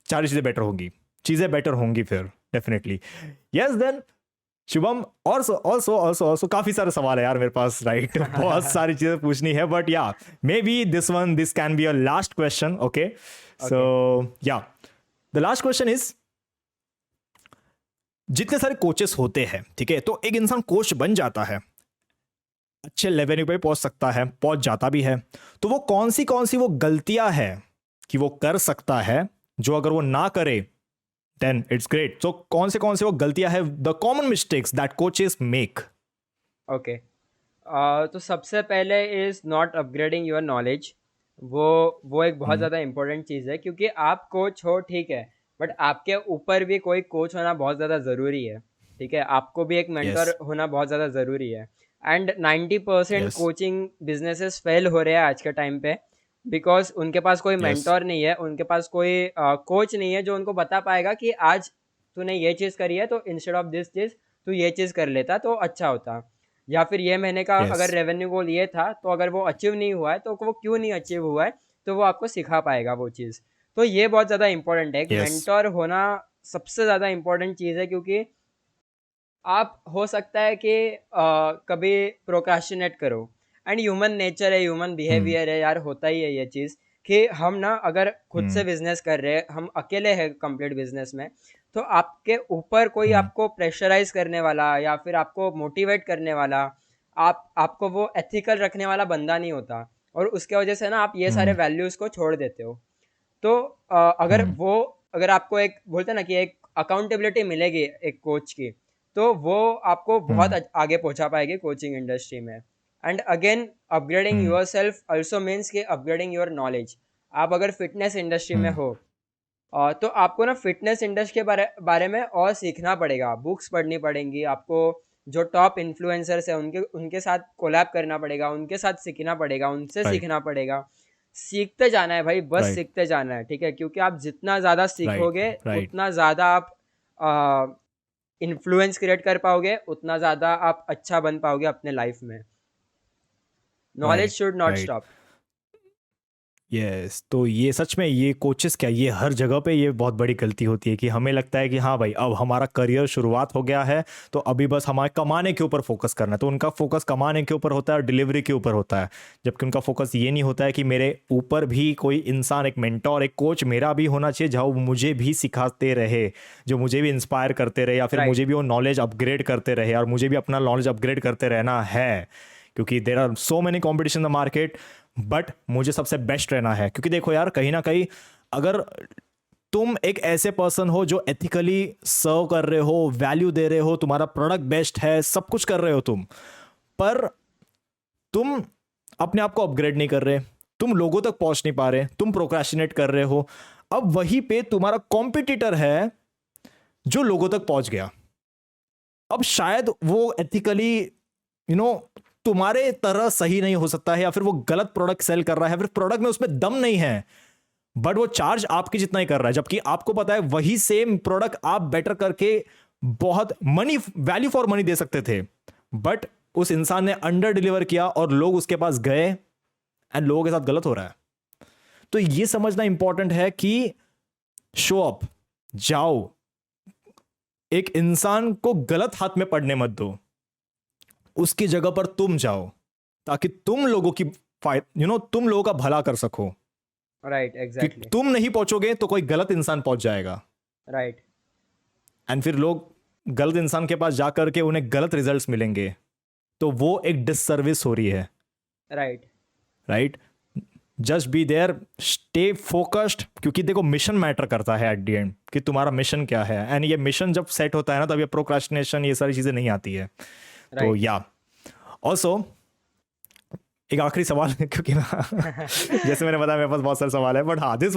सारी चीजें बेटर होंगी, चीजें बेटर होंगी फिर definitely. Yes then Shubham, also also also also काफी सारे सवाल है यार मेरे पास, राइट बहुत सारी चीजें पूछनी है, but yeah maybe this can be a last question, okay. So yeah the last question is, जितने सारे कोचेस होते हैं, ठीक है, तो एक इंसान कोच बन जाता है, अच्छे लेवल पे पहुंच सकता है, पहुंच जाता भी है, तो वो कौन सी वो गलतियां हैं कि वो कर सकता है, जो अगर वो ना करे देन इट्स ग्रेट। सो कौन से वो गलतियां हैं, the common mistakes that coaches make? Okay. तो सबसे पहले is not upgrading your knowledge. वो वो एक बहुत ज़्यादा इंपॉर्टेंट चीज़ है, क्योंकि आप कोच हो ठीक है, बट आपके ऊपर भी कोई कोच होना बहुत ज़्यादा ज़रूरी है। ठीक है, आपको भी एक यस, मेंटर होना बहुत ज़्यादा ज़रूरी है। And 90% yes, coaching businesses fail हो रहे हैं आज के टाइम पे, बिकॉज उनके पास कोई यस, मेंटोर नहीं है, उनके पास कोई कोच नहीं है जो उनको बता पाएगा कि आज तूने ये चीज़ करी है, तो इंस्टेड ऑफ दिस चीज़ तू ये चीज़ कर लेता तो अच्छा होता। या फिर ये महीने का अगर यस, रेवेन्यू गोल ये था, तो अगर वो अचीव नहीं हुआ है, तो वो क्यों नहीं अचीव हुआ है, तो वो आपको सिखा पाएगा वो चीज़। तो ये बहुत ज़्यादा इंपॉर्टेंट है, एक यस, मेंटोर होना सबसे ज़्यादा इंपॉर्टेंट चीज़ है। क्योंकि आप हो सकता है कि कभी प्रोक्रास्टिनेट करो, एंड ह्यूमन नेचर है, ह्यूमन बिहेवियर है यार, होता ही है ये चीज़ कि हम ना अगर खुद से बिजनेस कर रहे हैं, हम अकेले हैं कंप्लीट बिजनेस में, तो आपके ऊपर कोई आपको प्रेशराइज करने वाला या फिर आपको मोटिवेट करने वाला, आपको वो एथिकल रखने वाला बंदा नहीं होता, और उसके वजह से ना आप ये सारे हम्म वैल्यूज़ को छोड़ देते हो। तो हम्म अगर आपको एक बोलते हैं ना कि एक अकाउंटेबिलिटी मिलेगी एक कोच की, तो वो आपको बहुत हम्म आगे पहुंचा पाएगी कोचिंग इंडस्ट्री में। And again, upgrading hmm your self also means कि अपग्रेडिंग योर नॉलेज। आप अगर फिटनेस इंडस्ट्री में हम्म हो, तो आपको ना फिटनेस इंडस्ट्री के बारे में और सीखना पड़ेगा, बुक्स पढ़नी पड़ेंगी आपको, जो टॉप इन्फ्लुएंसर्स हैं उनके उनके साथ कोलैब करना पड़ेगा, उनके साथ सीखना पड़ेगा, उनसे राइट सीखना पड़ेगा। सीखते जाना है भाई, बस राइट सीखते जाना है, ठीक है? क्योंकि आप जितना ज़्यादा राइट सीखोगे राइट उतना ज़्यादा आप इन्फ्लुएंस क्रिएट कर पाओगे, उतना ज़्यादा आप अच्छा बन पाओगे अपने लाइफ में। Knowledge right should not right stop. Yes, तो ये सच में ये कोचेस क्या, ये हर जगह पे ये बहुत बड़ी गलती होती है कि हमें लगता है कि हाँ भाई अब हमारा करियर शुरुआत हो गया है, तो अभी बस हमारे कमाने के ऊपर फोकस करना है। तो उनका फोकस कमाने के ऊपर होता है और डिलीवरी के ऊपर होता है, जबकि उनका फोकस ये नहीं होता है कि मेरे ऊपर भी कोई इंसान, एक मेंटोर, एक कोच मेरा भी होना चाहिए, जहाँ वो मुझे भी सिखाते रहे, जो मुझे भी इंस्पायर करते रहे, या फिर राइट। मुझे भी वो नॉलेज अपग्रेड करते रहे, और मुझे भी अपना नॉलेज अपग्रेड करते रहना है। क्योंकि there are so many competition in the market, but मुझे सबसे बेस्ट रहना है। क्योंकि देखो यार, कहीं ना कहीं अगर तुम एक ऐसे पर्सन हो जो एथिकली सर्व कर रहे हो, वैल्यू दे रहे हो, तुम्हारा प्रोडक्ट बेस्ट है, सब कुछ कर रहे हो तुम, पर तुम अपने आप को अपग्रेड नहीं कर रहे, तुम लोगों तक पहुंच नहीं पा रहे, तुम प्रोक्रेस्टिनेट कर रहे हो, अब वहीं पे तुम्हारा कॉम्पिटिटर है जो लोगों तक पहुंच गया। अब शायद वो एथिकली तुम्हारे तरह सही नहीं हो सकता है, या फिर वो गलत प्रोडक्ट सेल कर रहा है, फिर प्रोडक्ट में उसमें दम नहीं है, बट वो चार्ज आपकी जितना ही कर रहा है, जबकि आपको पता है वही सेम प्रोडक्ट आप बेटर करके बहुत मनी, वैल्यू फॉर मनी दे सकते थे, बट उस इंसान ने अंडर डिलीवर किया और लोग उसके पास गए, एंड लोगों के साथ गलत हो रहा है। तो ये समझना इंपॉर्टेंट है कि शो अप, जाओ, एक इंसान को गलत हाथ में पड़ने मत दो, उसकी जगह पर तुम जाओ, ताकि तुम लोगों की तुम लोगों का भला कर सको। राइट, कि एग्जैक्टली। तुम नहीं पहुंचोगे तो कोई गलत इंसान पहुंच जाएगा, राइट। एंड फिर लोग गलत इंसान के पास जाकर के उन्हें गलत रिजल्ट्स मिलेंगे, तो वो एक डिससर्विस हो रही है। Right. Right, just be there, stay focused, क्योंकि देखो मिशन मैटर करता है एट द एंड, कि तुम्हारा मिशन क्या है, एंड ये मिशन जब सेट होता है ना, तब ये प्रोक्रास्टिनेशन, ये सारी चीजें नहीं आती है। तो राइट। या ऑल्सो एक आखिरी सवाल है, क्योंकि ना जैसे मैंने बताया मेरे पास बहुत सारे सवाल है, बट हाँ, this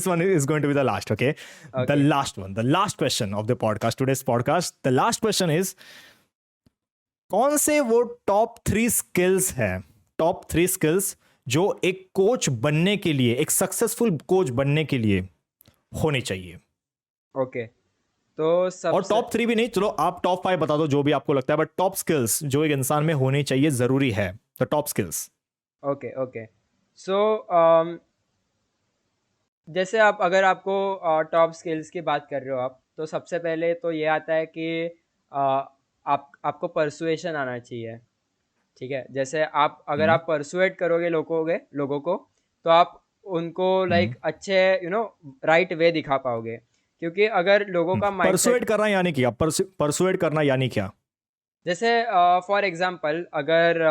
one is going to be the last. Okay, the okay. Last one, the last question of the podcast, today's podcast, the last question is, कौन से वो टॉप 3 स्किल्स है, टॉप 3 स्किल्स जो एक कोच बनने के लिए, एक सक्सेसफुल कोच बनने के लिए होनी चाहिए? ओके, तो और सबसे टॉप 3 भी नहीं, चलो आप टॉप 5 बता दो, जो भी आपको लगता है, बट टॉप स्किल्स जो एक इंसान में होनी चाहिए, जरूरी है, the top skills. Okay. Okay, so जैसे आप अगर आपको टॉप स्किल्स की बात कर रहे हो आप, तो सबसे पहले तो ये आता है कि आपको परसुएशन आना चाहिए। ठीक है? जैसे आप अगर हम्म आप परसुएट करोगे लोगों को, तो आप उनको हम्म लाइक अच्छे राइट वे दिखा पाओगे। क्योंकि अगर लोगों का माइंडसेट, परसुएट करना यानी क्या, परसुएट करना यानी क्या? जैसे फॉर एग्जांपल अगर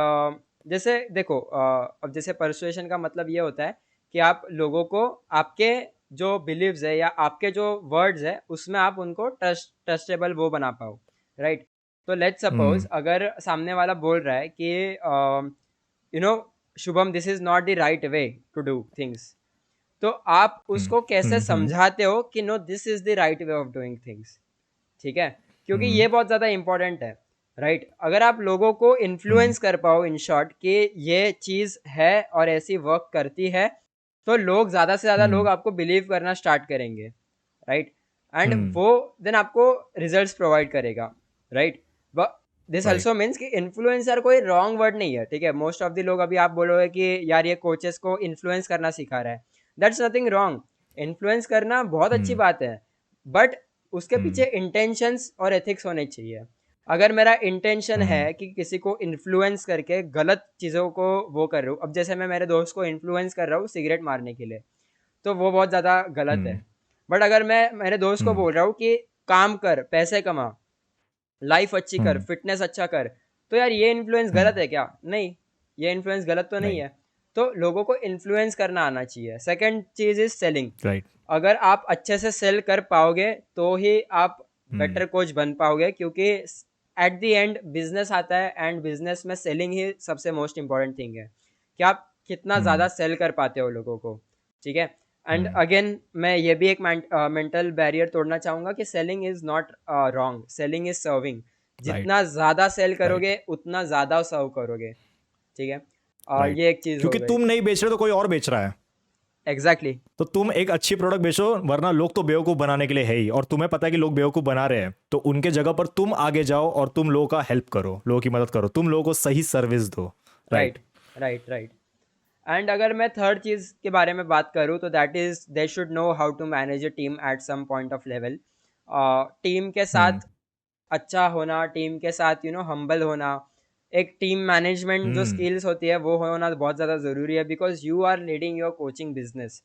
जैसे देखो, अब जैसे परसुएशन का मतलब ये होता है कि आप लोगों को आपके जो बिलीव्स है या आपके जो वर्ड्स है उसमें आप उनको ट्रस्टेबल वो बना पाओ। राइट? तो लेट्स सपोज हम्म अगर सामने वाला बोल रहा है कि you know Shubham, this is not the right way to do things, तो आप हम्म उसको कैसे हम्म समझाते हो कि no, this is the right way of doing things. ठीक है? क्योंकि हम्म ये बहुत ज़्यादा इंपॉर्टेंट है। राइट? अगर आप लोगों को हम्म इन्फ्लुएंस कर पाओ इन शॉर्ट कि ये चीज़ है और ऐसी वर्क करती है, तो लोग ज़्यादा से ज़्यादा लोग हम्म आपको बिलीव करना स्टार्ट करेंगे। राइट? एंड हम्म वो देन आपको रिजल्ट्स प्रोवाइड करेगा। Right? This right also means कि इन्फ्लुएंसर कोई रॉन्ग वर्ड नहीं है। ठीक है? मोस्ट ऑफ द लोग अभी आप बोलोगे कि यार ये कोचेस को इन्फ्लुएंस करना सिखा रहा है, दैट्स नथिंग रॉन्ग। इन्फ्लुएंस करना बहुत अच्छी हम्म बात है, बट उसके पीछे हम्म इंटेंशंस और एथिक्स होने चाहिए। अगर मेरा इंटेंशन है हम्म कि किसी को इन्फ्लुएंस करके गलत चीज़ों को वो कर रहा हूँ, अब जैसे मैं मेरे दोस्त को इन्फ्लुएंस कर रहा हूँ सिगरेट मारने के लिए, तो वो बहुत ज़्यादा गलत है। हम्म बट अगर मैं मेरे दोस्त को हम्म बोल रहा हूँ कि काम कर, पैसे कमा, लाइफ अच्छी कर, हम्म फिटनेस अच्छा कर, तो यार ये इन्फ्लुएंस गलत है क्या? नहीं, ये इन्फ्लुएंस गलत तो नहीं नहीं, है। तो लोगों को इन्फ्लुएंस करना आना चाहिए। सेकंड चीज इज सेलिंग। राइट। अगर आप अच्छे से सेल कर पाओगे तो ही आप हम्म, बेटर कोच बन पाओगे, क्योंकि एट द एंड बिजनेस आता है एंड बिजनेस में सेलिंग ही सबसे मोस्ट इंपॉर्टेंट थिंग है कि आप कितना ज़्यादा हम्म, सेल कर पाते हो लोगों को। ठीक है। एंड हम्म, अगेन मैं ये भी एक मेंटल बैरियर तोड़ना चाहूँगा कि selling is not wrong, selling is serving. Right, जितना ज़्यादा सेल राइट, करोगे उतना ज़्यादा सर्व करोगे। ठीक है। राइट। ये एक चीज़ हो क्योंकि गई। तुम नहीं बेच रहे तो कोई और बेच रहा है। Exactly exactly. तो तुम एक अच्छी प्रोडक्ट बेचो, वरना लोग तो बेवकूफ बनाने के लिए है ही, और तुम्हें पता है कि लोग बेवकूफ बना रहे हैं, तो उनके जगह पर तुम आगे जाओ और तुम लोगों का हेल्प करो, लोगों की मदद करो, तुम लोगों को सही सर्विस दो। Right. Right, right, right. And अगर मैं थर्ड चीज़ के बारे में बात करूँ तो that is they should know how to manage a team at some point of level. Team के हम्म, साथ अच्छा होना, टीम के साथ हम्बल होना, एक टीम मैनेजमेंट जो हम्म, स्किल्स होती है वो होना बहुत ज़्यादा ज़रूरी है, because you are leading your coaching business.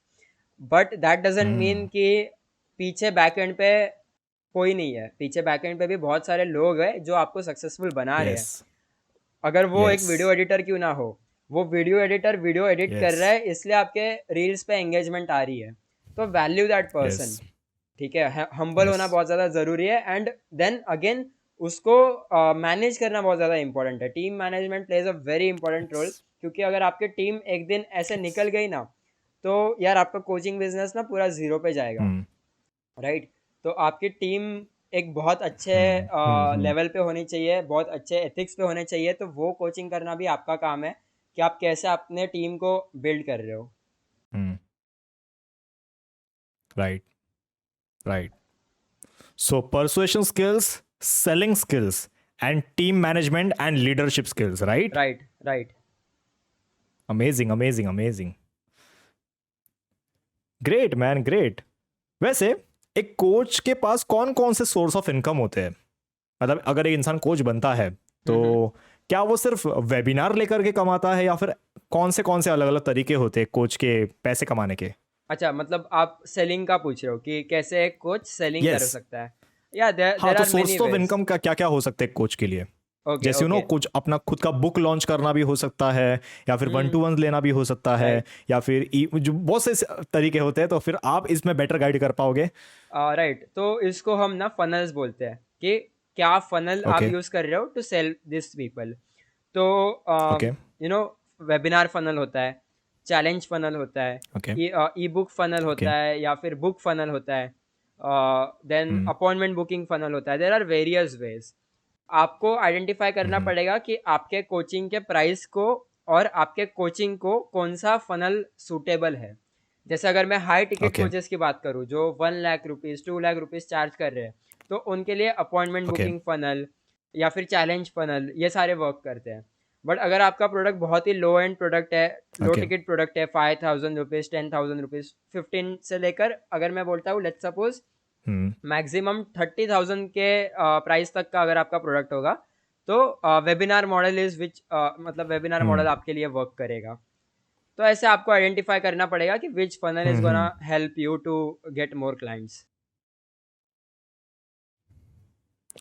But that doesn't mean hmm. कि पीछे बैक एंड पे कोई नहीं है। पीछे बैक एंड पे भी बहुत सारे लोग हैं जो आपको सक्सेसफुल बना रहे यस, हैं। अगर वो एक यस, वीडियो एडिटर क्यों ना हो, वो वीडियो एडिटर वीडियो एडिट कर यस, रहा है इसलिए आपके रील्स पे एंगेजमेंट आ रही है। तो वैल्यू दैट पर्सन। यस, ठीक है, हम्बल यस। होना बहुत ज़्यादा ज़रूरी है। एंड देन अगेन उसको मैनेज करना बहुत ज़्यादा इंपॉर्टेंट है। Team management plays a very important role, क्योंकि अगर आपकी टीम एक दिन ऐसे निकल गई ना, तो यार आपका कोचिंग बिजनेस ना पूरा ज़ीरो पे जाएगा। हम्म, राइट। तो आपकी टीम एक बहुत अच्छे हम्म, हम्म, लेवल पे होनी चाहिए, बहुत अच्छे एथिक्स पे होने चाहिए। तो वो कोचिंग करना भी आपका काम है कि आप कैसे अपने टीम को बिल्ड कर रहे हो। Hmm. Right, right. So persuasion skills, selling skills, and team management and leadership skills, right? Right, right. Amazing, amazing, amazing. Great man, great. वैसे एक कोच के पास कौन कौन से सोर्स ऑफ इनकम होते हैं? मतलब अगर एक इंसान कोच बनता है तो क्या वो सिर्फ वेबिनार लेकर के कमाता है, या फिर कौन से अलग अलग तरीके होते हैं कोच के पैसे कमाने के? अच्छा, मतलब आप सेलिंग का पूछ रहे हो कि कैसे एक कोच सेलिंग कर यस। सकता है? या देयर हाँ, देयर तो are many source of ways. Income का क्या क्या हो सकते हैं कोच के लिए? ओके, जैसे ओके। कुछ अपना खुद का बुक लॉन्च करना भी हो सकता है, या फिर वन टू हम्म। वन लेना भी हो सकता है, राइट, या फिर जो बहुत से तरीके होते हैं, तो फिर आप इसमें बेटर गाइड कर पाओगे। राइट। तो इसको हम ना फनल्स बोलते हैं कि क्या फनल आप ओके, यूज कर रहे हो टू सेल दिस पीपल। तो okay, you know webinar funnel होता है, चैलेंज फनल होता है, okay, ebook funnel okay. होता है, या फिर बुक फनल होता है, then hmm, appointment booking funnel होता है। There are various ways. आपको आइडेंटिफाई करना हम्म, पड़ेगा कि आपके कोचिंग के प्राइस को और आपके कोचिंग को कौन सा फनल सूटेबल है। जैसे अगर मैं हाई टिकट ओके, कोचेस की बात करूँ जो 1 lakh rupees 2 lakh rupees charge कर रहे हैं, तो उनके लिए अपॉइंटमेंट ओके, बुकिंग फनल या फिर चैलेंज फनल ये सारे वर्क करते हैं। बट अगर आपका प्रोडक्ट बहुत ही लो एंड प्रोडक्ट है, लो ओके। टिकट प्रोडक्ट है, 5,000 रुपीज़ 10,000 रुपीज़ 15 से लेकर, अगर मैं बोलता हूँ लेट्स सपोज हम्म, मैक्सिमम 30,000 के प्राइस तक का अगर आपका प्रोडक्ट होगा, तो वेबिनार मॉडल इज विच मतलब वेबिनार मॉडल हम्म, आपके लिए वर्क करेगा। तो ऐसे आपको आइडेंटिफाई करना पड़ेगा कि which funnel is gonna hmm. Help you to get more clients.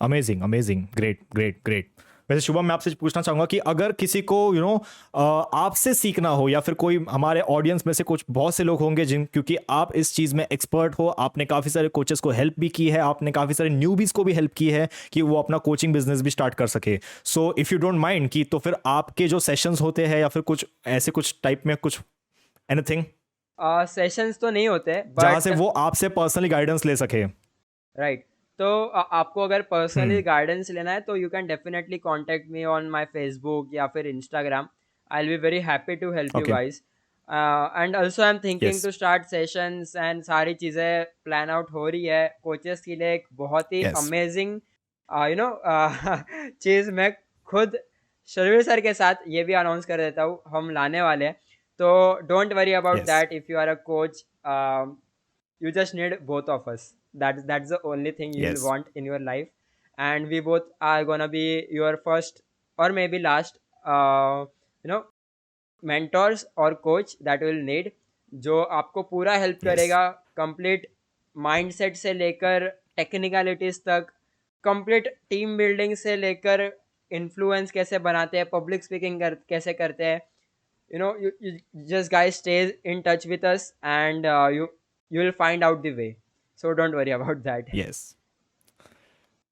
Amazing, amazing, great, great, great. वैसे शुभम, मैं आपसे पूछना चाहूंगा कि अगर किसी को आपसे सीखना हो, या फिर कोई हमारे ऑडियंस में से कुछ बहुत से लोग होंगे जिन, क्योंकि आप इस चीज़ में एक्सपर्ट हो, आपने काफ़ी सारे कोचेस को हेल्प भी की है, आपने काफ़ी सारे न्यूबीज को भी हेल्प की है कि वो अपना कोचिंग बिजनेस भी स्टार्ट कर सके। So if you don't mind, कि तो फिर आपके जो सेशंस होते हैं, या फिर कुछ ऐसे कुछ टाइप में कुछ एनीथिंग, सेशंस तो नहीं होते जहाँ से बट वो आपसे पर्सनली गाइडेंस ले सके। राइट। तो आपको अगर पर्सनली हम्म, गाइडेंस लेना है तो you can definitely contact me on my Facebook या फिर Instagram. I will be very happy to help you okay, guys. And also I am thinking yes, to start sessions and सारी चीज़ें plan out हो रही है coaches के लिए। एक बहुत ही यस, अमेजिंग यू नो चीज़ मैं खुद शर्वीर सर के साथ ये भी अनाउंस कर देता हूँ, हम लाने वाले हैं। तो don't worry about yes, that if you are a coach. You just need both of us. That's the only thing you will yes, want in your life. And we both are gonna be your first or maybe last you know mentors or coach that will need, जो आपको पूरा help yes. करेगा complete mindset से लेकर technicalities तक, complete team building से लेकर influence कैसे बनाते हैं, पब्लिक स्पीकिंग कैसे करते हैं, you just guys stay in touch with us, and you will find out the way. So don't worry about that.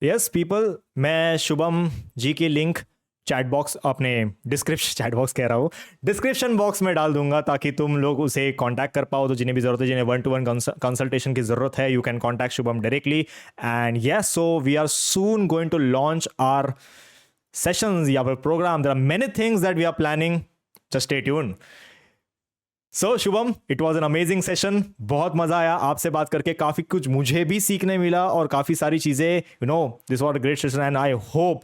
Yes people, मैं शुभम जी की लिंक चैट बॉक्स, अपने डिस्क्रिप्शन, चैट बॉक्स कह रहा हूँ, डिस्क्रिप्शन बॉक्स में डाल दूंगा ताकि तुम लोग उसे कांटेक्ट कर पाओ। तो जिन्हें भी जरूरत है, जिन्हें 1-to-1 कंसल्टेशन की जरूरत है, you can contact Shubham directly. And yes, so we are soon going to launch our sessions या फिर program. There are many things that we are planning, just stay tuned. So Shubham, it was an amazing session, बहुत मजा आया आपसे बात करके, काफी कुछ मुझे भी सीखने मिला और काफी सारी चीजें, this was a great session and I hope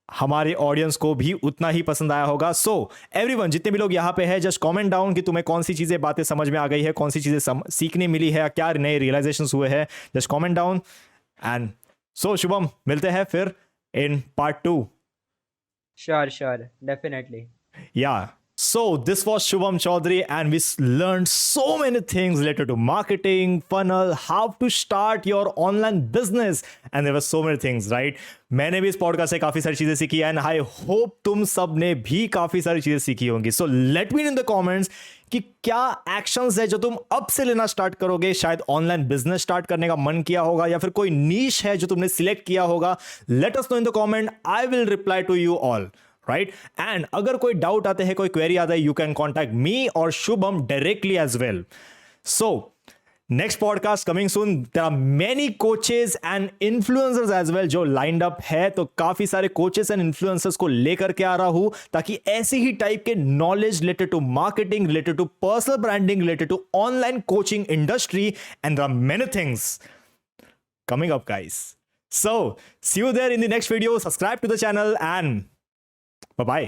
हमारे ऑडियंस को भी उतना ही पसंद आया होगा। सो एवरीवन, जितने भी लोग यहाँ पे हैं, जस्ट कमेंट डाउन कि तुम्हें कौन सी चीजें, बातें समझ में आ गई है, कौन सी चीजें सीखने मिली है, क्या नए रियलाइजेशंस हुए हैं, just comment down. And so Shubham, मिलते हैं फिर in part 2। Sure, definitely. Yeah. So this was Shubham Chaudhary, and we learned so many things related to marketing, funnel, how to start your online business, and there were so many things, right? मैंने भी इस podcast से काफी सारी चीजें सीखी, and I hope तुम सब ने भी काफी सारी चीजें सीखी होंगी। So let me know in the comments कि क्या एक्शंस है जो तुम अब से लेना स्टार्ट करोगे। शायद ऑनलाइन बिजनेस स्टार्ट करने का मन किया होगा, या फिर कोई नीश है जो तुमने सिलेक्ट किया होगा। Let us know in the comment, I will reply to you all, right? And अगर कोई डाउट आते हैं, कोई क्वेरी आता है, यू कैन कॉन्टैक्ट मी और Shubham directly as well. So next podcast coming soon. There are many coaches and influencers as well जो lined up है, तो काफी सारे कोचेस एंड इन्फ्लुएंसर्स को लेकर के आ रहा हूं, ताकि ऐसी ही टाइप के knowledge related to marketing, related to personal branding, related to online coaching industry, and there are many things coming up, guys. So see you there in the next video. Subscribe to the channel and bye bye.